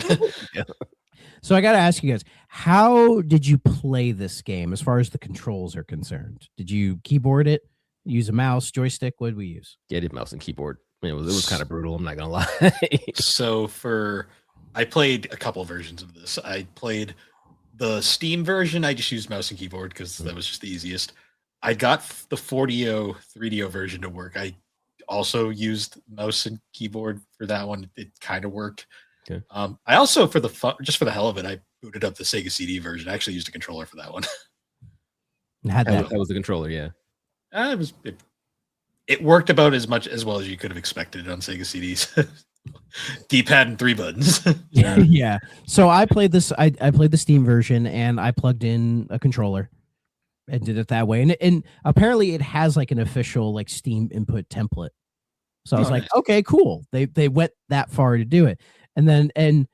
So I got to ask you guys, how did you play this game as far as the controls are concerned? Did you keyboard it, use a mouse, joystick? What did we use? Yeah, I did mouse and keyboard. I mean, it was kind of brutal. I'm not gonna lie. So I played a couple versions of this. I played the Steam version. I just used mouse and keyboard because that was just the easiest. I got the 4DO 3DO version to work. I also used mouse and keyboard for that one. It kind of worked. Okay. I also, for the hell of it, I booted up the Sega CD version. I actually used a controller for that one. That was the controller, yeah. It worked about as well as you could have expected on Sega CDs. D-pad and 3 buttons. Yeah. So I played this. I played the Steam version, and I plugged in a controller and did it that way. And apparently, it has like an official like Steam input template. So I was like, nice. Okay, cool. They went that far to do it. And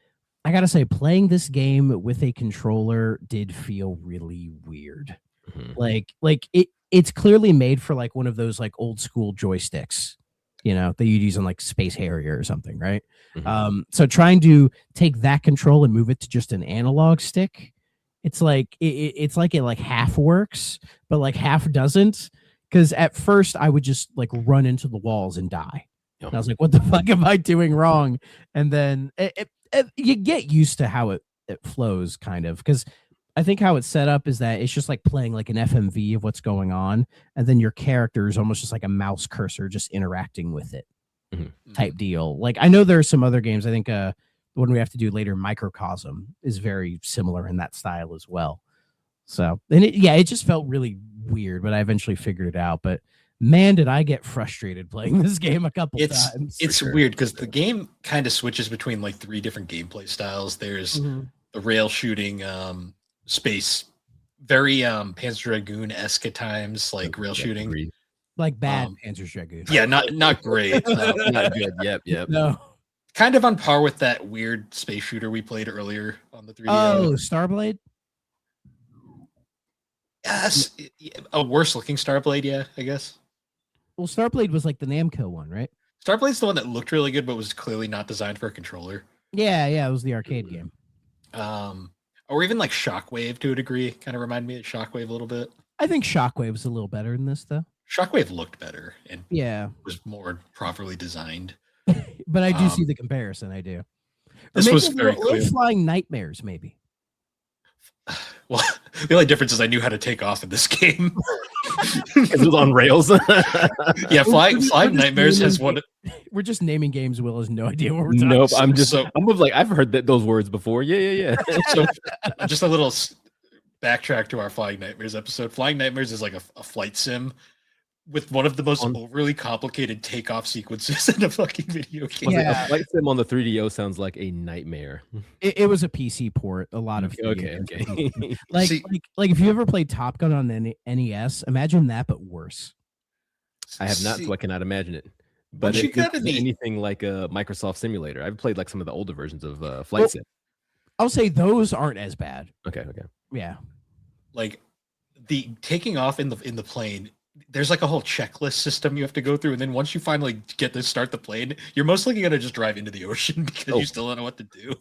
I gotta say, playing this game with a controller did feel really weird. Mm-hmm. Like it's clearly made for like one of those like old school joysticks, that you'd use on like Space Harrier or something, right? Mm-hmm. So trying to take that control and move it to just an analog stick, it's like it like half works, but like half doesn't. Because at first I would just like run into the walls and die. And I was like, what the fuck am I doing wrong? And then you get used to how it flows, kind of. Because I think how it's set up is that it's just like playing like an FMV of what's going on. And then your character is almost just like a mouse cursor just interacting with it type deal. Like I know there are some other games. I think the one we have to do later, Microcosm, is very similar in that style as well. So, and it just felt really weird, but I eventually figured it out. But man, did I get frustrated playing this game a couple times. It's weird because the game kind of switches between like 3 different gameplay styles. There's the rail shooting, space, very Panzer Dragoon-esque at times, like rail shooting. Like bad Panzer Dragoon. Yeah, not great. Not good. Yep. No. Kind of on par with that weird space shooter we played earlier on the 3D. Oh, Starblade? Yes. A worse looking Starblade, yeah, I guess. Well, Starblade was like the Namco one, right? Starblade's the one that looked really good, but was clearly not designed for a controller. Yeah, it was the arcade game. Or even like Shockwave to a degree. Kind of reminded me of Shockwave a little bit. I think Shockwave was a little better than this, though. Shockwave looked better and was more properly designed. But I do see the comparison. I do. This was very clear. Flying Nightmares, maybe. Well, the only difference is I knew how to take off in this game. It was on rails. Yeah, Flying Nightmares has one. We're just naming games. Will has no idea what we're talking about. Nope, I'm like, I've heard those words before. Yeah. So just a little backtrack to our Flying Nightmares episode. Flying Nightmares is like a flight sim with one of the most overly complicated takeoff sequences in a fucking video game. Yeah. A flight sim on the 3DO sounds like a nightmare. It was a PC port. A lot of okay. like if you ever played Top Gun on the NES, imagine that but worse. I have not, so I cannot imagine it. But it got anything like a Microsoft Simulator. I've played like some of the older versions of Flight Sim. I'll say those aren't as bad. Okay. Yeah. Like the taking off in the plane there's like a whole checklist system you have to go through, and then once you finally get to start the plane, you're most likely gonna just drive into the ocean because you still don't know what to do.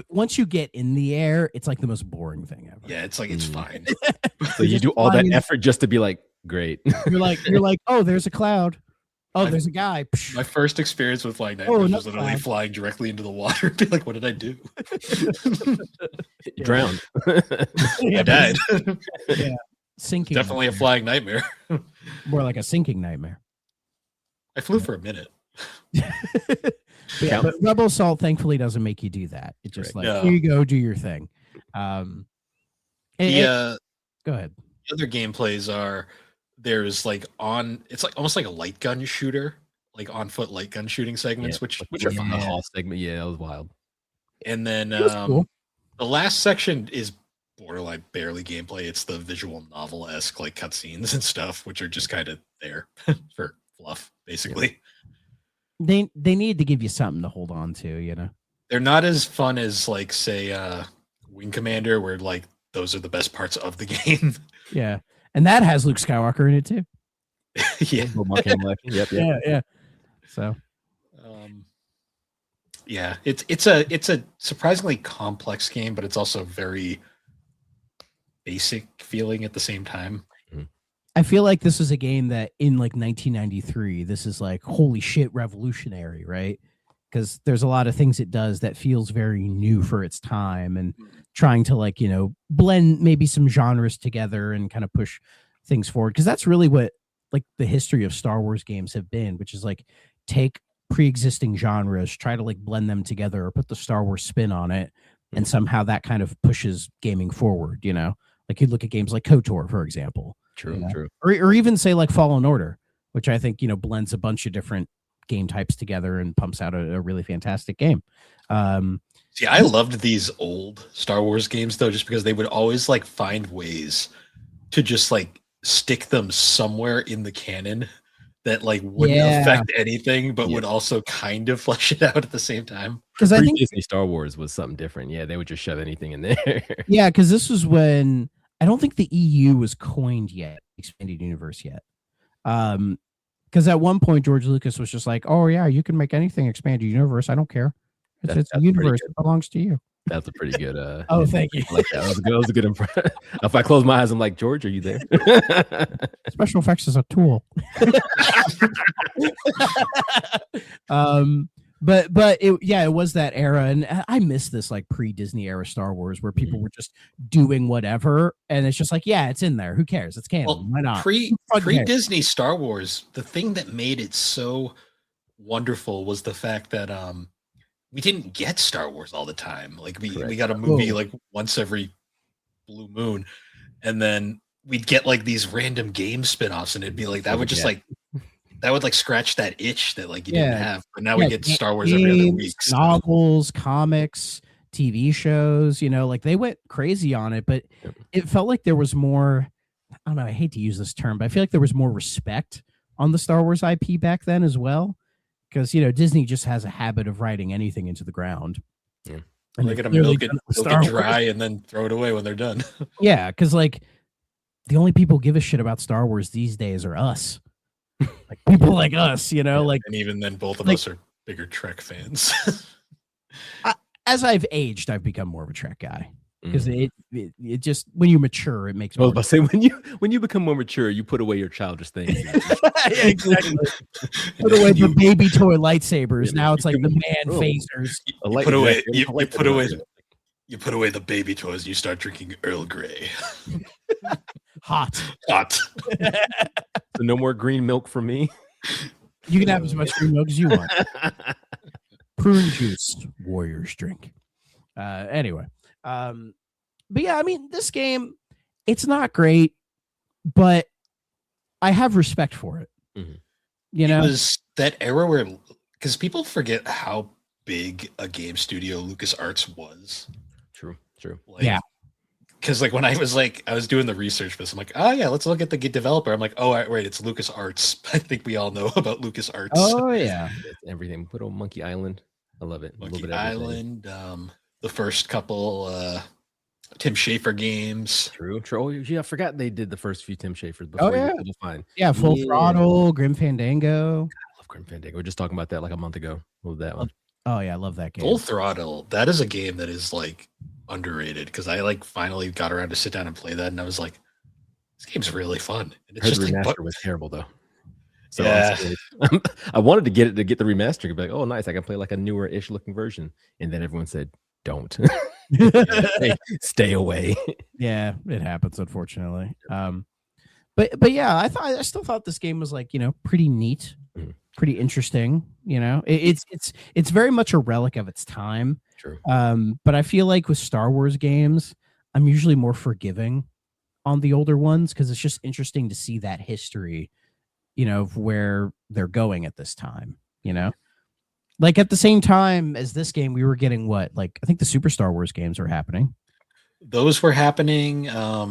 Once you get in the air, it's like the most boring thing ever. Yeah, it's like it's fine. So you do all that effort just to be like, great. You're like, oh, there's a cloud. Oh, there's a guy. My first experience with flying nightmares was literally flying directly into the water. Be like, what did I do? Drowned. I died. Yeah. Sinking. Definitely a flying nightmare. More like a sinking nightmare. I flew for a minute. But Rebel Assault thankfully doesn't make you do that. It's just here you go, do your thing. Go ahead. The other gameplays are there's like it's like almost like a light gun shooter, like on foot light gun shooting segments, which are fun. The whole segment, that was wild. And then cool. The last section is borderline barely gameplay. It's the visual novel-esque like cutscenes and stuff, which are just kind of there for fluff, basically. They need to give you something to hold on to, you know. They're not as fun as like say Wing Commander, where like those are the best parts of the game. Yeah. And that has Luke Skywalker in it too. Yeah. So it's a surprisingly complex game, but it's also very basic feeling at the same time. I feel like this is a game that in like 1993, this is like, holy shit, revolutionary, right? Because there's a lot of things it does that feels very new for its time, and trying to like, you know, blend maybe some genres together and kind of push things forward. Because that's really what like the history of Star Wars games have been, which is like take pre-existing genres, try to like blend them together or put the Star Wars spin on it, and somehow that kind of pushes gaming forward, you know? Like you look at games like KOTOR, for example. True. Or even say like Fallen Order, which I think, you know, blends a bunch of different game types together and pumps out a really fantastic game. See, I loved these old Star Wars games though, just because they would always like find ways to just like stick them somewhere in the canon that like wouldn't affect anything, but would also kind of flesh it out at the same time. Because I think Disney Star Wars was something different. Yeah, they would just shove anything in there. Yeah, because this was when I don't think the EU was coined yet, expanded universe yet. Because at one point George Lucas was just like, "Oh yeah, you can make anything expanded universe. I don't care. It's a universe. It belongs to you." That's a pretty good. Oh, thank you. I like that. That was a good impression. If I close my eyes, I'm like, George, are you there? Special effects is a tool. But it was that era, and I miss this like pre-Disney era Star Wars where people were just doing whatever, and it's just like, yeah, it's in there. Who cares? It's canon. Well, why not? Pre-Disney Star Wars, the thing that made it so wonderful was the fact that we didn't get Star Wars all the time. Like we got a movie like once every blue moon, and then we'd get like these random game spin-offs, and it'd be like that would just like that would like scratch that itch that like you didn't have. But now we get Star Wars every other week. So. Novels, comics, TV shows, you know, like they went crazy on it, but it felt like there was more, I don't know, I hate to use this term, but I feel like there was more respect on the Star Wars IP back then as well. Because, you know, Disney just has a habit of writing anything into the ground. Yeah. And they're going to milk it dry and then throw it away when they're done. Yeah, because like the only people who give a shit about Star Wars these days are us. Like people like us, you know, like, and even then both of us are bigger Trek fans. As I've aged, I've become more of a Trek guy because it just, when you mature, it makes. Well, but say when you become more mature, you put away your childish things. Yeah, exactly. Put away the baby toy lightsabers. Now it's like the man phasers. You put away the baby toys. And you start drinking Earl Grey. Hot. So no more green milk for me. You can have as much green milk as you want. Prune juice, warriors drink. Anyway, but yeah, I mean, this game, it's not great, but I have respect for it. Mm-hmm. You know, it was that era where, because people forget how big a game studio LucasArts was. True. Like, yeah. Because like when I was doing the research for this, I'm like, oh yeah, let's look at the developer. I'm like, oh wait, it's LucasArts. I think we all know about LucasArts. Oh yeah, everything. Put on Monkey Island. I love it. Monkey Island. The first couple Tim Schafer games. True. Oh, yeah, I forgot they did the first few Tim Schafers before yeah. Double Fine. Yeah, Full Yeah. Throttle, Grim Fandango. I love Grim Fandango. We were just talking about that like a month ago. Love that one. Oh yeah, I love that game. Full Throttle. That is a game that is like underrated because I like finally got around to sit down and play that, and I was like, this game's really fun. And It's it's just the like, remaster was terrible though. So Yeah. I wanted to get the remaster and be like, oh nice, I can play like a newer ish looking version. And then everyone said, don't. Stay away. Yeah, it happens unfortunately. But yeah, I still thought this game was like, pretty neat, pretty interesting. It's very much a relic of its time. True. But I feel like with Star Wars games, I'm usually more forgiving on the older ones because it's just interesting to see that history, of where they're going at this time. Like at the same time as this game, we were getting what? Like I think the Super Star Wars games were happening. Those were happening. Let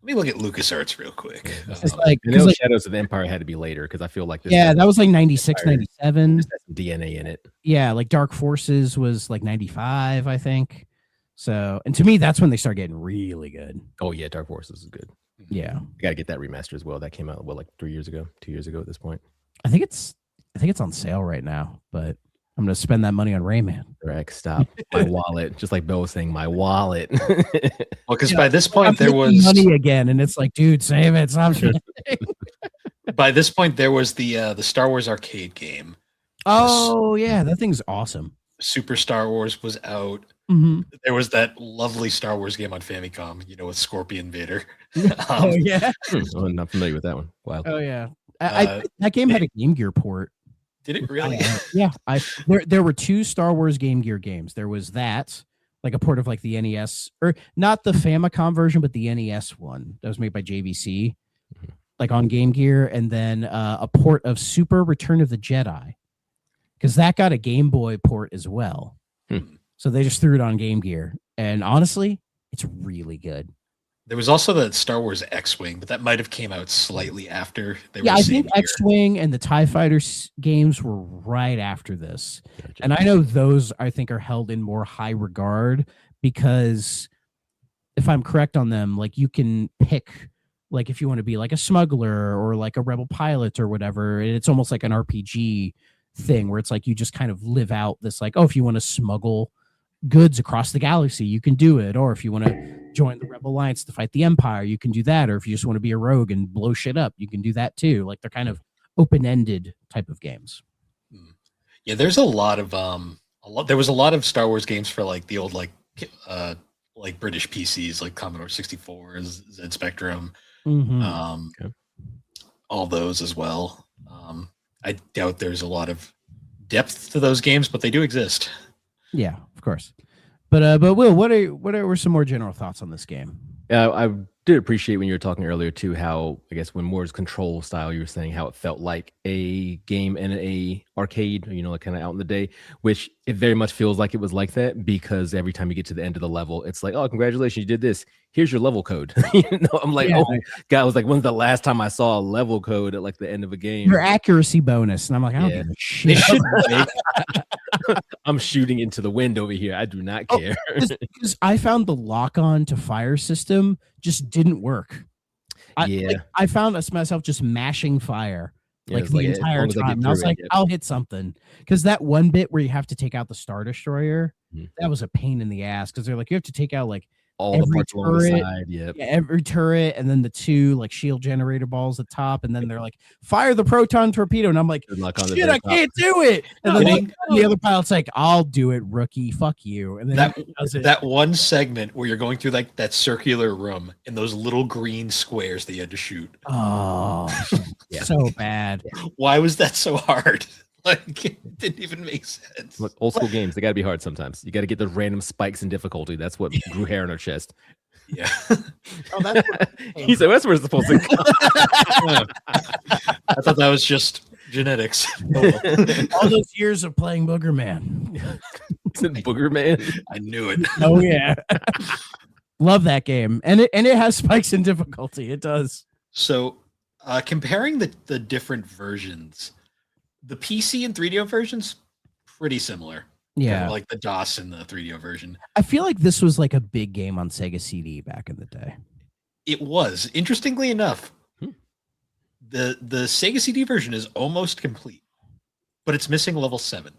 me look at LucasArts real quick. It's like, I know 'cause, like, Shadows of the Empire had to be later because I feel like this. yeah, that was like 96, Empire 97. just has some DNA in it. Yeah, like Dark Forces was like 95, I think. So, and to me, that's when they start getting really good. Oh yeah, Dark Forces is good. Yeah, You got to get that remaster as well. That came out like 2 years ago at this point. I think it's on sale right now, but I'm gonna spend that money on Rayman. Rex, stop. My wallet. Just like Bill was saying, my wallet. Well, because by this point I'm there making was money again, and it's like, dude, save it. Stop spending. by this point there was the Star Wars arcade game. Oh yeah, that thing's awesome. Super Star Wars was out. Mm-hmm. There was that lovely Star Wars game on Famicom, with Scorpion Vader. Oh yeah. I'm not familiar with that one. Wow. Oh yeah. That game had a Game Gear port. Did it really? Yeah. There were 2 Star Wars Game Gear games. There was that, like a port of like the NES, or not the Famicom version, but the NES one that was made by JVC, like on Game Gear, and then a port of Super Return of the Jedi, because that got a Game Boy port as well. So they just threw it on Game Gear, and honestly, it's really good. There was also the Star Wars X-Wing, but that might have came out slightly after. Yeah, I think X-Wing and the TIE Fighters games were right after this. Gotcha. And I know those, I think, are held in more high regard because if I'm correct on them, like you can pick, like if you want to be like a smuggler or like a rebel pilot or whatever, and it's almost like an RPG thing where it's like you just kind of live out this like, oh, if you want to smuggle goods across the galaxy, you can do it. Or if you want to join the Rebel Alliance to fight the Empire, you can do that. Or if you just want to be a rogue and blow shit up, you can do that too. Like they're kind of open-ended type of games. Yeah, there's a lot of there was a lot of Star Wars games for like the old like British PCs like Commodore 64, Z Spectrum, Okay. all those as well. I doubt there's a lot of depth to those games, but they do exist. Yeah, of course. But Will, what were some more general thoughts on this game? I did appreciate when you were talking earlier too, how I guess when Moore's Control style, you were saying how it felt like a game in a arcade, like kind of out in the day, which it very much feels like it was like that because every time you get to the end of the level, it's like, oh, congratulations, you did this. Here's your level code. I'm like, Yeah. oh my God, I was like, when's the last time I saw a level code at like the end of a game? Your accuracy bonus, and I'm like, I don't Yeah. give a They shit. should make I'm shooting into the wind over here. I do not Oh, care. Because I found the lock-on to fire system just didn't work. I found myself just mashing fire Yeah, like it's the like, as entire long as I get time. And I was through it, like, yeah. I'll hit something. Because that one bit where you have to take out the Star Destroyer, Mhm. that was a pain in the ass. Because they're like, you have to take out like All the every parts along the turret, side. Yep. every turret, and then the 2 like shield generator balls at top, and then they're like, fire the proton torpedo, and I'm like, Good luck on the shit, very I top. can't do it. And No, then they- the other pilot's like, I'll do it, rookie. Fuck you. And then that he does it. that one segment where you're going through like that circular room and those little green squares that you had to shoot. Oh, Yeah. so bad. Why was that so hard? Like it didn't even make sense. Look, old school games, they got to be hard sometimes. You got to get the random spikes in difficulty. That's what grew hair on our chest. Yeah. Oh, that's He said, that's where it's supposed to go. I thought that was just genetics. Oh, well. all those years of playing Booger Man. Booger Man. I knew it. Oh yeah, love that game, and it has spikes in difficulty. It does. So, comparing the different versions, the PC and 3DO versions pretty similar. Yeah. like the DOS in the 3DO version. I feel like this was like a big game on Sega CD back in the day. It was, interestingly enough, the Sega CD version is almost complete, but it's missing level 7.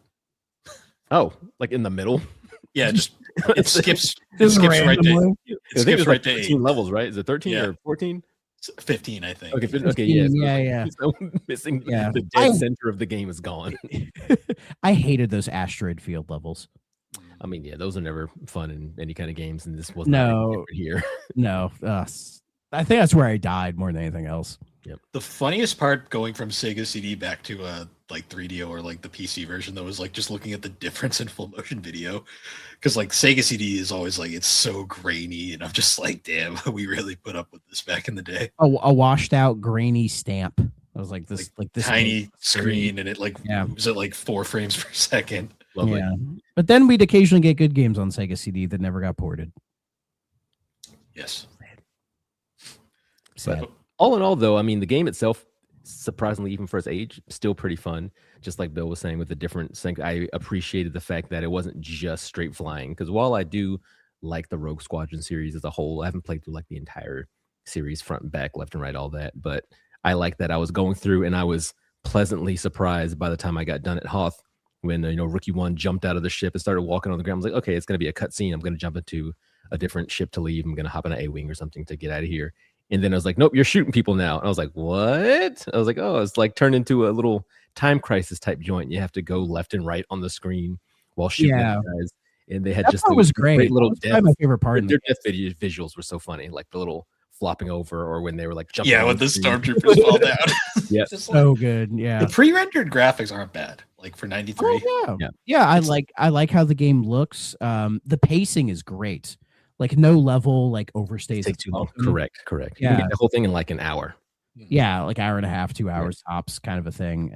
Oh, like in the middle. Yeah, just it skips Just right to randomly. it I think skips it's right like to 13 8. levels, right? Is it 13 Yeah. or 14? 15, I think. Okay, okay, yeah, Yeah. So missing Yeah. the dead center of the game is gone. I hated those asteroid field levels. I mean, yeah, those are never fun in any kind of games, and this was No. not here. No, I think that's where I died more than anything else. The funniest part going from Sega CD back to like 3DO or like the PC version though was like just looking at the difference in full motion video, because like Sega CD is always like it's so grainy, and I'm just like, damn, we really put up with this back in the day. A washed out grainy stamp. I was like this, like this Tiny screen, and it like Yeah. moves at like 4 frames per second. Lovely. Yeah, but then we'd occasionally get good games on Sega CD that never got ported. Yes. Sad. All in all, though, I mean, the game itself, surprisingly, even for its age, still pretty fun. Just like Bill was saying, with the different sync, I appreciated the fact that it wasn't just straight flying. Because while I do like the Rogue Squadron series as a whole, I haven't played through like the entire series, front and back, left and right, all that. But I like that I was going through, and I was pleasantly surprised by the time I got done at Hoth when Rookie One jumped out of the ship and started walking on the ground. I was like, okay, it's going to be a cutscene. I'm going to jump into a different ship to leave. I'm going to hop on an A-wing or something to get out of here. And then I was like, nope, you're shooting people now. And I was like, what? I was like, oh, it's like turned into a little Time Crisis type joint. You have to go left and right on the screen while shooting at guys. And they had That just part was great. little That was probably my favorite part. in Their the death visuals were so funny, like the little flopping over, or when they were like jumping. Yeah, on when the screen. stormtroopers fall down. Yeah. Just So good. Yeah. the pre-rendered graphics aren't bad. Like for 93. Oh, yeah. I like how the game looks. The pacing is great. Like no level like overstays. Take too long. welcome. Correct. Yeah. You can get the whole thing in like an hour. Yeah, like hour and a half, 2 hours tops, kind of a thing.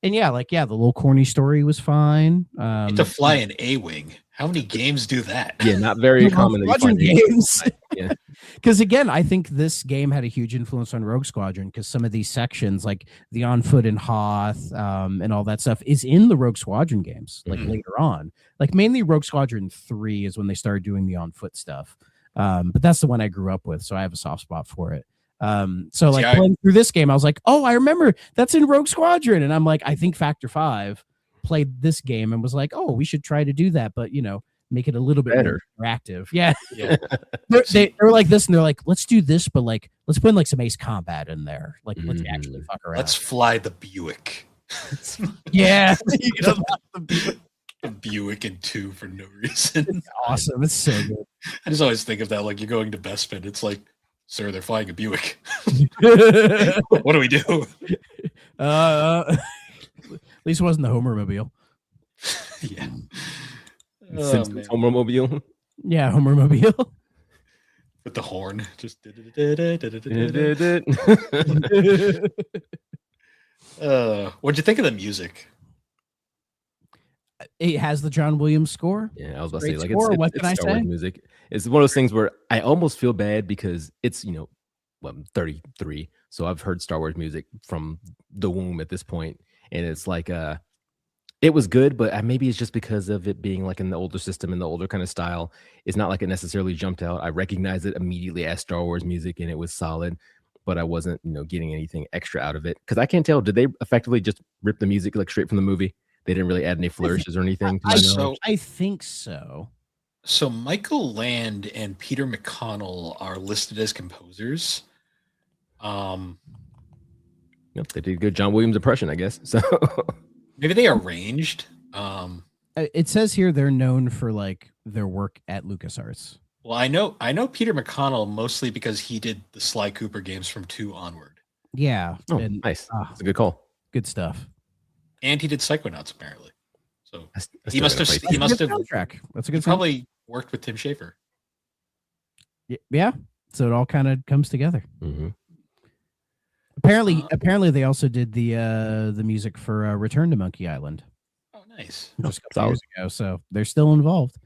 And yeah, the little corny story was fine. To fly an A-wing. How many games do that? Yeah, not very common. Squadron games. Yeah. Because again, I think this game had a huge influence on Rogue Squadron because some of these sections, like the on foot and Hoth, and all that stuff, is in the Rogue Squadron games. Like later on, like mainly Rogue Squadron 3 is when they started doing the on foot stuff. But that's the one I grew up with, so I have a soft spot for it. So like playing through this game, I was like, oh, I remember that's in Rogue Squadron, and I'm like, I think Factor 5 played this game and was like, oh, we should try to do that, but make it a little bit better, more interactive. Yeah. They're like this, and they're like, let's do this, but like let's put in like some Ace Combat in there. Like let's actually fuck around. Let's fly the Buick. Yeah. The Buick in 2 for no reason. It's awesome. It's so good. I just always think of that, like you're going to Bespin. It's like, sir, they're flying a Buick. What do we do? At least it wasn't the Homermobile. Yeah. Simpsons Homermobile. Yeah, Homermobile. With the horn. Just what'd you think of the music? It has the John Williams score. Yeah, I was about to Great say, like, score. it's What can I Star Wars say? music. It's one of those things where I almost feel bad because it's, well, I'm 33, so I've heard Star Wars music from the womb at this point, and it's like, it was good, but maybe it's just because of it being like in the older system and the older kind of style. It's not like it necessarily jumped out. I recognized it immediately as Star Wars music, and it was solid, but I wasn't, getting anything extra out of it because I can't tell. Did they effectively just rip the music like straight from the movie? They didn't really add any flourishes or anything. To my knowledge. I think so. So Michael Land and Peter McConnell are listed as composers. Yep, they did a good John Williams impression, I guess. So maybe they arranged. It says here they're known for like their work at LucasArts. Well, I know Peter McConnell mostly because he did the Sly Cooper games from 2 onward. Yeah. Oh, nice. That's a good call. Good stuff. And he did Psychonauts apparently. So I he must have soundtrack. That's a good probably worked with Tim Schafer. Yeah. So it all kind of comes together. Mm-hmm. Apparently they also did the music for Return to Monkey Island. Oh, nice. Just a couple years ago, so they're still involved.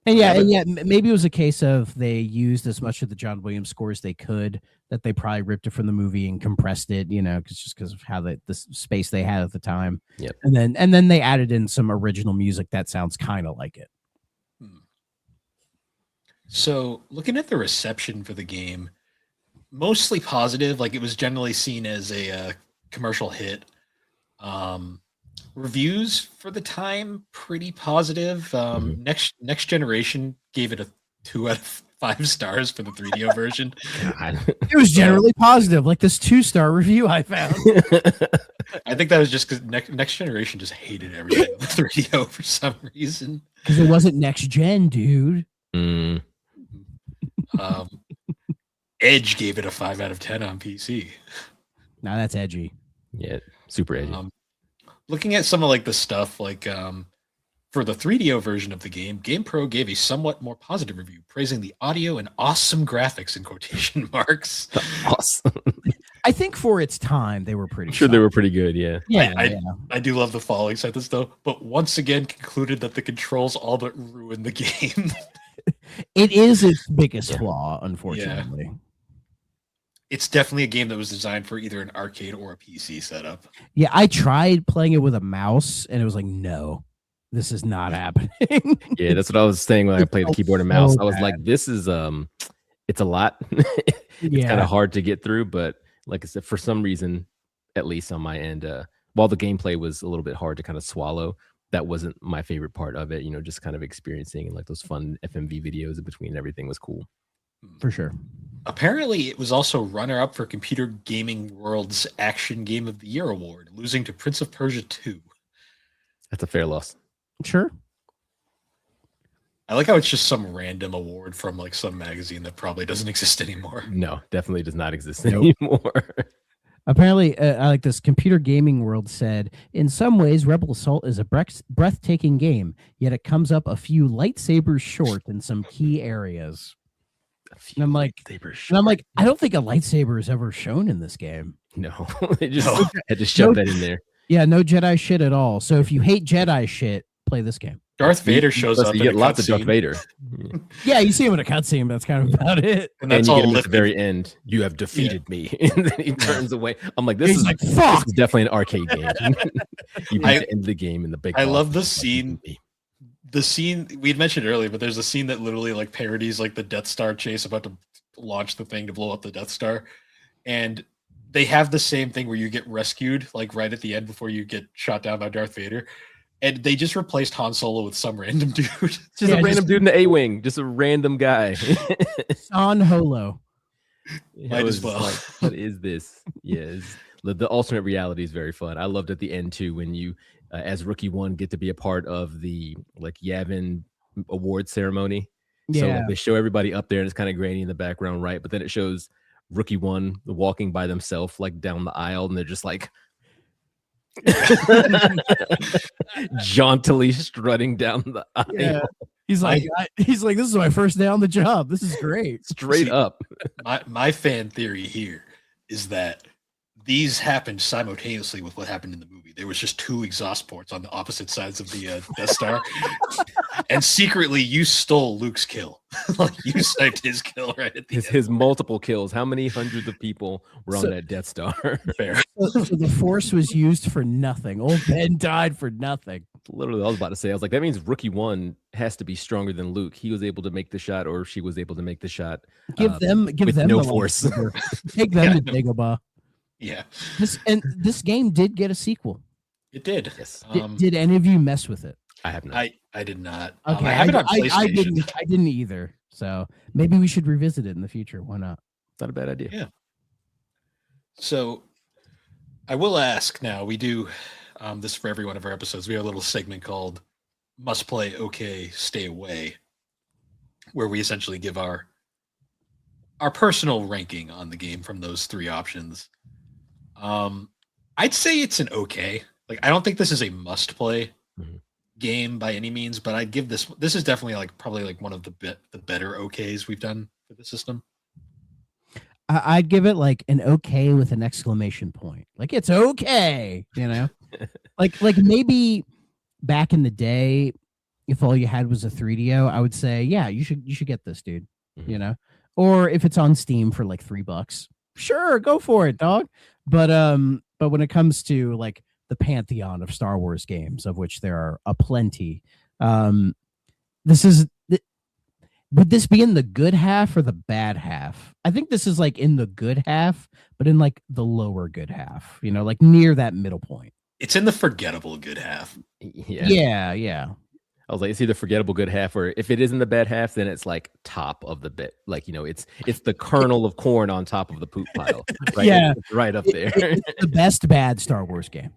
And yeah, maybe it was a case of they used as much of the John Williams score as they could, that they probably ripped it from the movie and compressed it, because of how the space they had at the time. Yep. And then they added in some original music that sounds kind of like it. So, looking at the reception for the game, mostly positive. Like, it was generally seen as a commercial hit. Reviews for the time, pretty positive. Next Generation gave it a 2 out of 5 stars for the 3DO version. It was generally positive, like this 2-star review I found. I think that was just because Next Generation just hated everything with 3DO for some reason. Because it wasn't next gen, dude. Edge gave it a 5 out of 10 on PC. Now that's edgy. Yeah, super edgy. Looking at some of like the stuff, like for the 3DO version of the game, GamePro gave a somewhat more positive review, praising the audio and awesome graphics in quotation marks. Awesome. I think for its time, they were pretty. I'm sure they were pretty good. Yeah. Yeah, I do love the following sentence though, but once again concluded that the controls all but ruined the game. It is its biggest flaw, unfortunately. Yeah. It's definitely a game that was designed for either an arcade or a PC setup. Yeah, I tried playing it with a mouse, and it was like, no, this is not happening. Yeah, that's what I was saying when I played the keyboard and mouse. I was like, this is it's a lot. It's kind of hard to get through, but like I said, for some reason, at least on my end, while the gameplay was a little bit hard to kind of swallow, that wasn't my favorite part of it. Just kind of experiencing and like those fun FMV videos in between everything was cool. For sure. Apparently, it was also runner-up for Computer Gaming World's Action Game of the Year award, losing to Prince of Persia 2. That's a fair loss. Sure. I like how it's just some random award from like some magazine that probably doesn't exist anymore. No, definitely does not exist anymore. Apparently, I like this. Computer Gaming World said, in some ways, Rebel Assault is a breathtaking game, yet it comes up a few lightsabers short in some key areas. And I'm like, I don't think a lightsaber is ever shown in this game. No, they just had to shove that in there. Yeah, no Jedi shit at all. So if you hate Jedi shit, play this game. Darth Vader shows up. You get lots of Darth Vader. Yeah, you see him in a cutscene, but that's kind of about it. And you get him at the very end. You have defeated me. And then he turns away. I'm like, this is definitely an arcade game. You beat the end of the game in the big. I love the scene. The scene we had mentioned earlier, but there's a scene that literally like parodies like the Death Star chase about to launch the thing to blow up the Death Star. And they have the same thing where you get rescued like right at the end before you get shot down by Darth Vader. And they just replaced Han Solo with some random dude. Just a random dude in the A-Wing. Just a random guy. Han Holo. Might as well. Like, what is this? Yes. The alternate reality is very fun. I loved at the end too when you, as Rookie 1, get to be a part of the like Yavin award ceremony. Yeah. So like, they show everybody up there and it's kind of grainy in the background, right? But then it shows Rookie 1 walking by themselves like down the aisle, and they're just like jauntily strutting down the aisle. Yeah. He's like, this is my first day on the job. This is great. Straight up. My fan theory here is that these happened simultaneously with what happened in the movie. There was just 2 exhaust ports on the opposite sides of the Death Star, and secretly you stole Luke's kill. Like you sniped his kill right at the end. His multiple kills. How many hundreds of people were on that Death Star? Fair. So the Force was used for nothing. Old Ben died for nothing. Literally, I was about to say, I was like, that means Rookie 1 has to be stronger than Luke. He was able to make the shot, or she was able to make the shot. Give them no the force. Take them to Dagobah. Yeah. This game did get a sequel. It did. Yes. Did any of you mess with it? I have not. I did not. Okay, I have it on PlayStation. I didn't either. So maybe we should revisit it in the future. Why not? Not a bad idea. Yeah. So I will ask now. We do this for every one of our episodes. We have a little segment called "Must Play, Okay, Stay Away," where we essentially give our personal ranking on the game from those 3 options. I'd say it's an okay. Like, I don't think this is a must-play game by any means, but I'd give this is definitely like probably like one of the better okays we've done for the system. I'd give it like an okay with an exclamation point. Like, it's okay, like maybe back in the day, if all you had was a 3DO, I would say, yeah, you should get this, dude. Mhm. You know, or if it's on Steam for like $3, sure, go for it, dog. But when it comes to like the pantheon of Star Wars games, of which there are aplenty, this is. Would this be in the good half or the bad half? I think this is like in the good half, but in like the lower good half, you know, like near that middle point. It's in the forgettable good half. Yeah. Yeah. I was like, it's either forgettable good half, or if it is in the bad half, then it's like top of the bit. Like, you know, it's the kernel of corn on top of the poop pile. Right? Yeah. It's right up there. It's the best bad Star Wars game.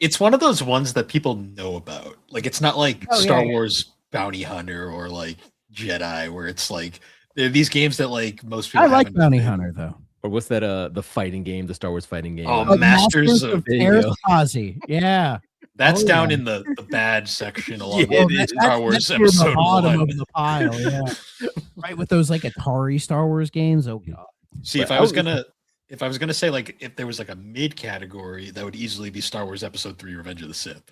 It's one of those ones that people know about. Like, it's not like Star Wars Bounty Hunter or like Jedi, where it's like they're these games that like most people. I like Bounty Hunter though. Or what's that? The fighting game, the Star Wars fighting game. Oh, Masters of Ozzy. Yeah, that's down in the bad section along Yeah, with Star Wars that's near the Episode bottom 1. of the pile. Yeah, right with those like Atari Star Wars games. Oh god. See, if I was gonna say like if there was like a mid category, that would easily be Star Wars Episode 3: Revenge of the Sith,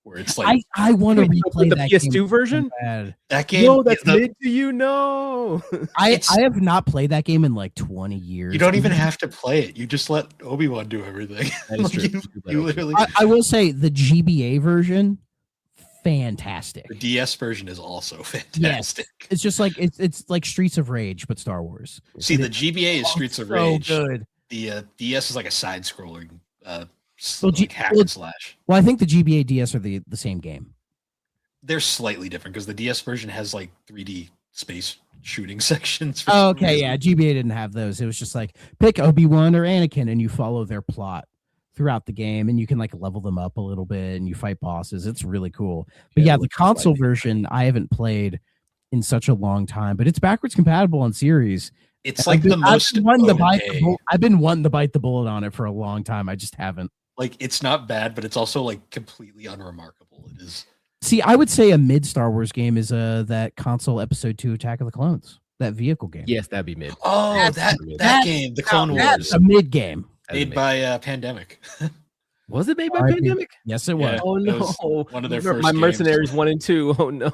where it's like I want to replay the that PS2 game version. so bad. that game. No, that's the- mid to you. No. I have not played that game in like 20 years. You don't even have to play it. You just let Obi-Wan do everything. That is true. You literally. I will say the GBA version, fantastic. The DS version is also fantastic. It's just like it's like Streets of Rage, but Star Wars. See, the GBA is Streets of So Rage. good. The DS is like a side-scrolling Well, like hack and slash. Well, I think the GBA DS are the same game. They're slightly different because the DS version has like 3D space shooting sections. Oh, okay, yeah, GBA didn't have those. It was just like pick Obi-Wan or Anakin, and you follow their plot throughout the game, and you can like level them up a little bit, and you fight bosses. It's really cool. But yeah, the console version I haven't played in such a long time, but it's backwards compatible on Series. It's like the most. I've been wanting to bite the bullet on it for a long time. I just haven't. Like, it's not bad, but it's also like completely unremarkable. It is. See, I would say a mid Star Wars game is that console Episode 2 Attack of the Clones, that vehicle game. Yes, that'd be mid. Oh, that game, the Clone Wars, That's a mid game. made by Pandemic. Was it made by R.I.P. Pandemic? Yes, it was. Yeah. Oh It no! was one of their first My games. Mercenaries 1 and 2. Oh no!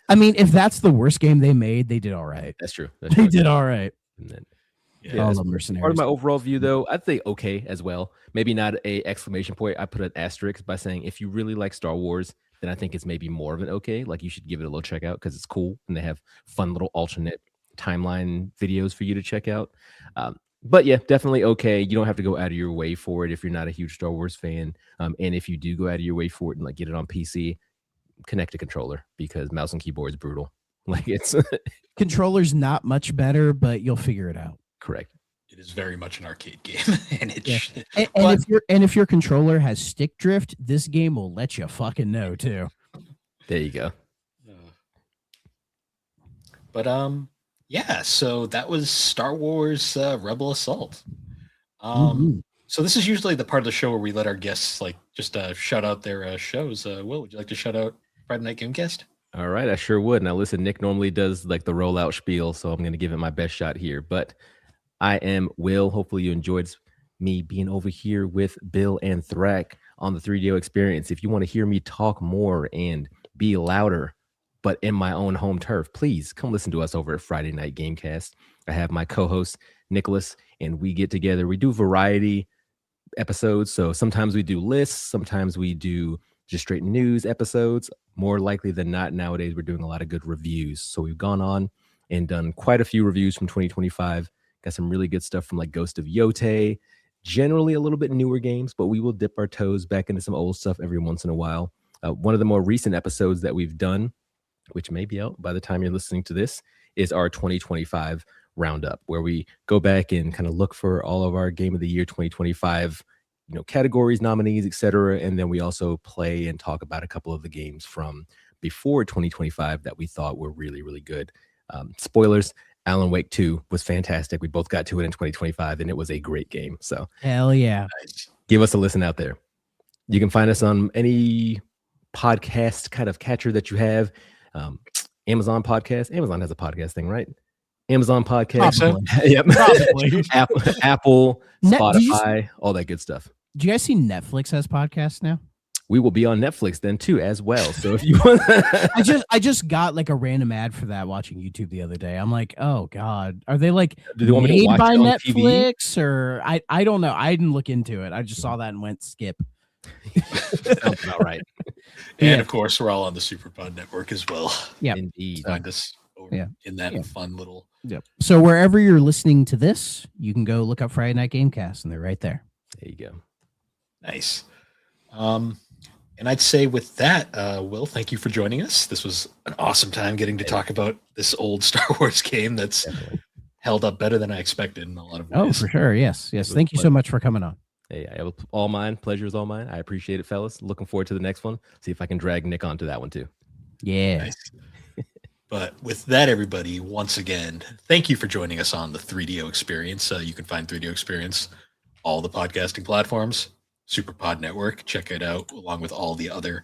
I mean, if that's the worst game they made, they did all right. That's true. That's They true. did all right. And then, Yeah, All as the part Mercenaries. of my overall view, though, I'd say okay as well. Maybe not a exclamation point. I put an asterisk by saying if you really like Star Wars, then I think it's maybe more of an okay. Like you should give it a little check out because it's cool and they have fun little alternate timeline videos for you to check out. But yeah, definitely okay. You don't have to go out of your way for it if you're not a huge Star Wars fan. And if you do go out of your way for it and like get it on PC, connect a controller because mouse and keyboard is brutal. Like it's Controller's not much better, but you'll figure it out. correct. it is very much an arcade game, and it. Yeah. should- And But- if your controller has stick drift, this game will let you fucking know too. There you go. But yeah. So that was Star Wars Rebel Assault. Mhm. So this is usually the part of the show where we let our guests like just shout out their shows. Will, would you like to shout out Friday Night Gamecast? All right, I sure would. Now, listen, Nick normally does like the rollout spiel, so I'm going to give it my best shot here. But I am Will. Hopefully, you enjoyed me being over here with Bill and Thrak on the 3DO experience. If you want to hear me talk more and be louder, but in my own home turf, please come listen to us over at Friday Night Gamecast. I have my co-host Nicholas, and we get together. We do variety episodes. So sometimes we do lists, sometimes we do just straight news episodes. More likely than not, nowadays we're doing a lot of good reviews. So we've gone on and done quite a few reviews from 2025. Got some really good stuff from like Ghost of Yote, generally a little bit newer games, but we will dip our toes back into some old stuff every once in a while. One of the more recent episodes that we've done, which may be out by the time you're listening to this, is our 2025 roundup, where we go back and kind of look for all of our Game of the Year 2025 categories, nominees, etc. And then we also play and talk about a couple of the games from before 2025 that we thought were really, really good. Spoilers, Alan Wake 2 was fantastic. We both got to it in 2025 and it was a great game. So Hell yeah. give us a listen out there. You can find us on any podcast kind of catcher that you have. Amazon podcast. Amazon has a podcast thing, right? Amazon podcast. Probably. Yep. Probably. Apple, Did you- Spotify, all that good stuff. Do you guys see Netflix has podcasts now? we will be on Netflix then too as well. So if you want, I just got like a random ad for that watching YouTube the other day. I'm like, oh god, are they like do they want me to made watch by it on TV? Netflix or I don't know. I didn't look into it. I just saw that and went skip. Sounds about right. And of course, we're all on the Superpod Network as well. Yeah, Indeed. Find us in that Yeah. fun little. Yep. So wherever you're listening to this, you can go look up Friday Night Gamecast, and they're right there. There you go. Nice. And I'd say with that, Will, thank you for joining us. This was an awesome time getting to talk about this old Star Wars game that's held up better than I expected in a lot of ways. Oh, for sure. Yes. Thank you so much for coming on. Hey, it was all mine. Pleasure is all mine. I appreciate it, fellas. Looking forward to the next one. See if I can drag Nick onto that one too. Yeah. Nice. But with that, everybody, once again, thank you for joining us on the 3DO Experience. You can find 3DO Experience all the podcasting platforms, Superpod Network. Check it out along with all the other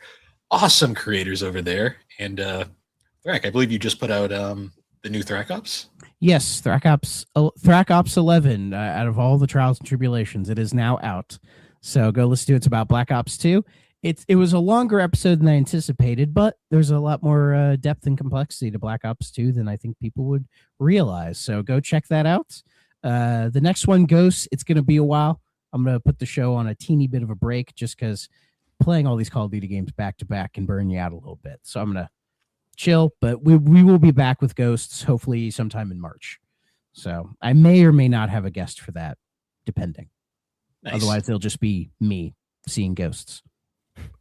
awesome creators over there. And Thrak, I believe you just put out the new Thrak Ops. Yes, Thrak Ops 11. Out of all the trials and tribulations, it is now out. So go listen to it. It's about Black Ops 2. It was a longer episode than I anticipated, but there's a lot more depth and complexity to Black Ops 2 than I think people would realize. So go check that out. The next one, Ghosts, it's going to be a while. I'm going to put the show on a teeny bit of a break just because playing all these Call of Duty games back to back can burn you out a little bit. So I'm going to chill, but we will be back with Ghosts hopefully sometime in March. So I may or may not have a guest for that, depending. Nice. Otherwise, it'll just be me seeing ghosts,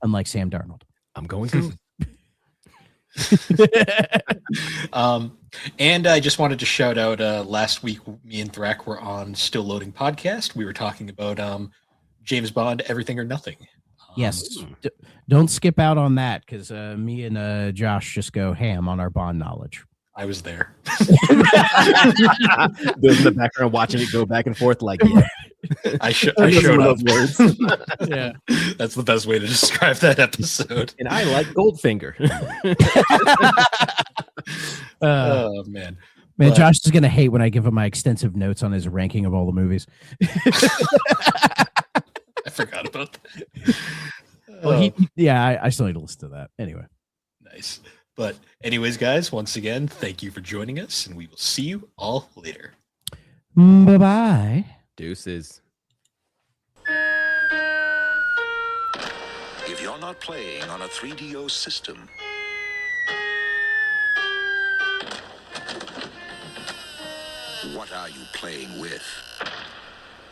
unlike Sam Darnold. I'm going to. And I just wanted to shout out last week, me and Thrak were on Still Loading Podcast. We were talking about James Bond, Everything or Nothing. Yes. Don't skip out on that because me and Josh just go ham on our Bond knowledge. I was there. Those in the background watching it go back and forth like, yeah. I showed up. Words. Yeah. That's the best way to describe that episode. And I like Goldfinger. Oh, man. Man, Josh is going to hate when I give him my extensive notes on his ranking of all the movies. I forgot about that. Well, I still need to listen to that. Anyway. Nice. But anyways, guys, once again, thank you for joining us, and we will see you all later. Bye-bye. Deuces. If you're not playing on a 3DO system, what are you playing with?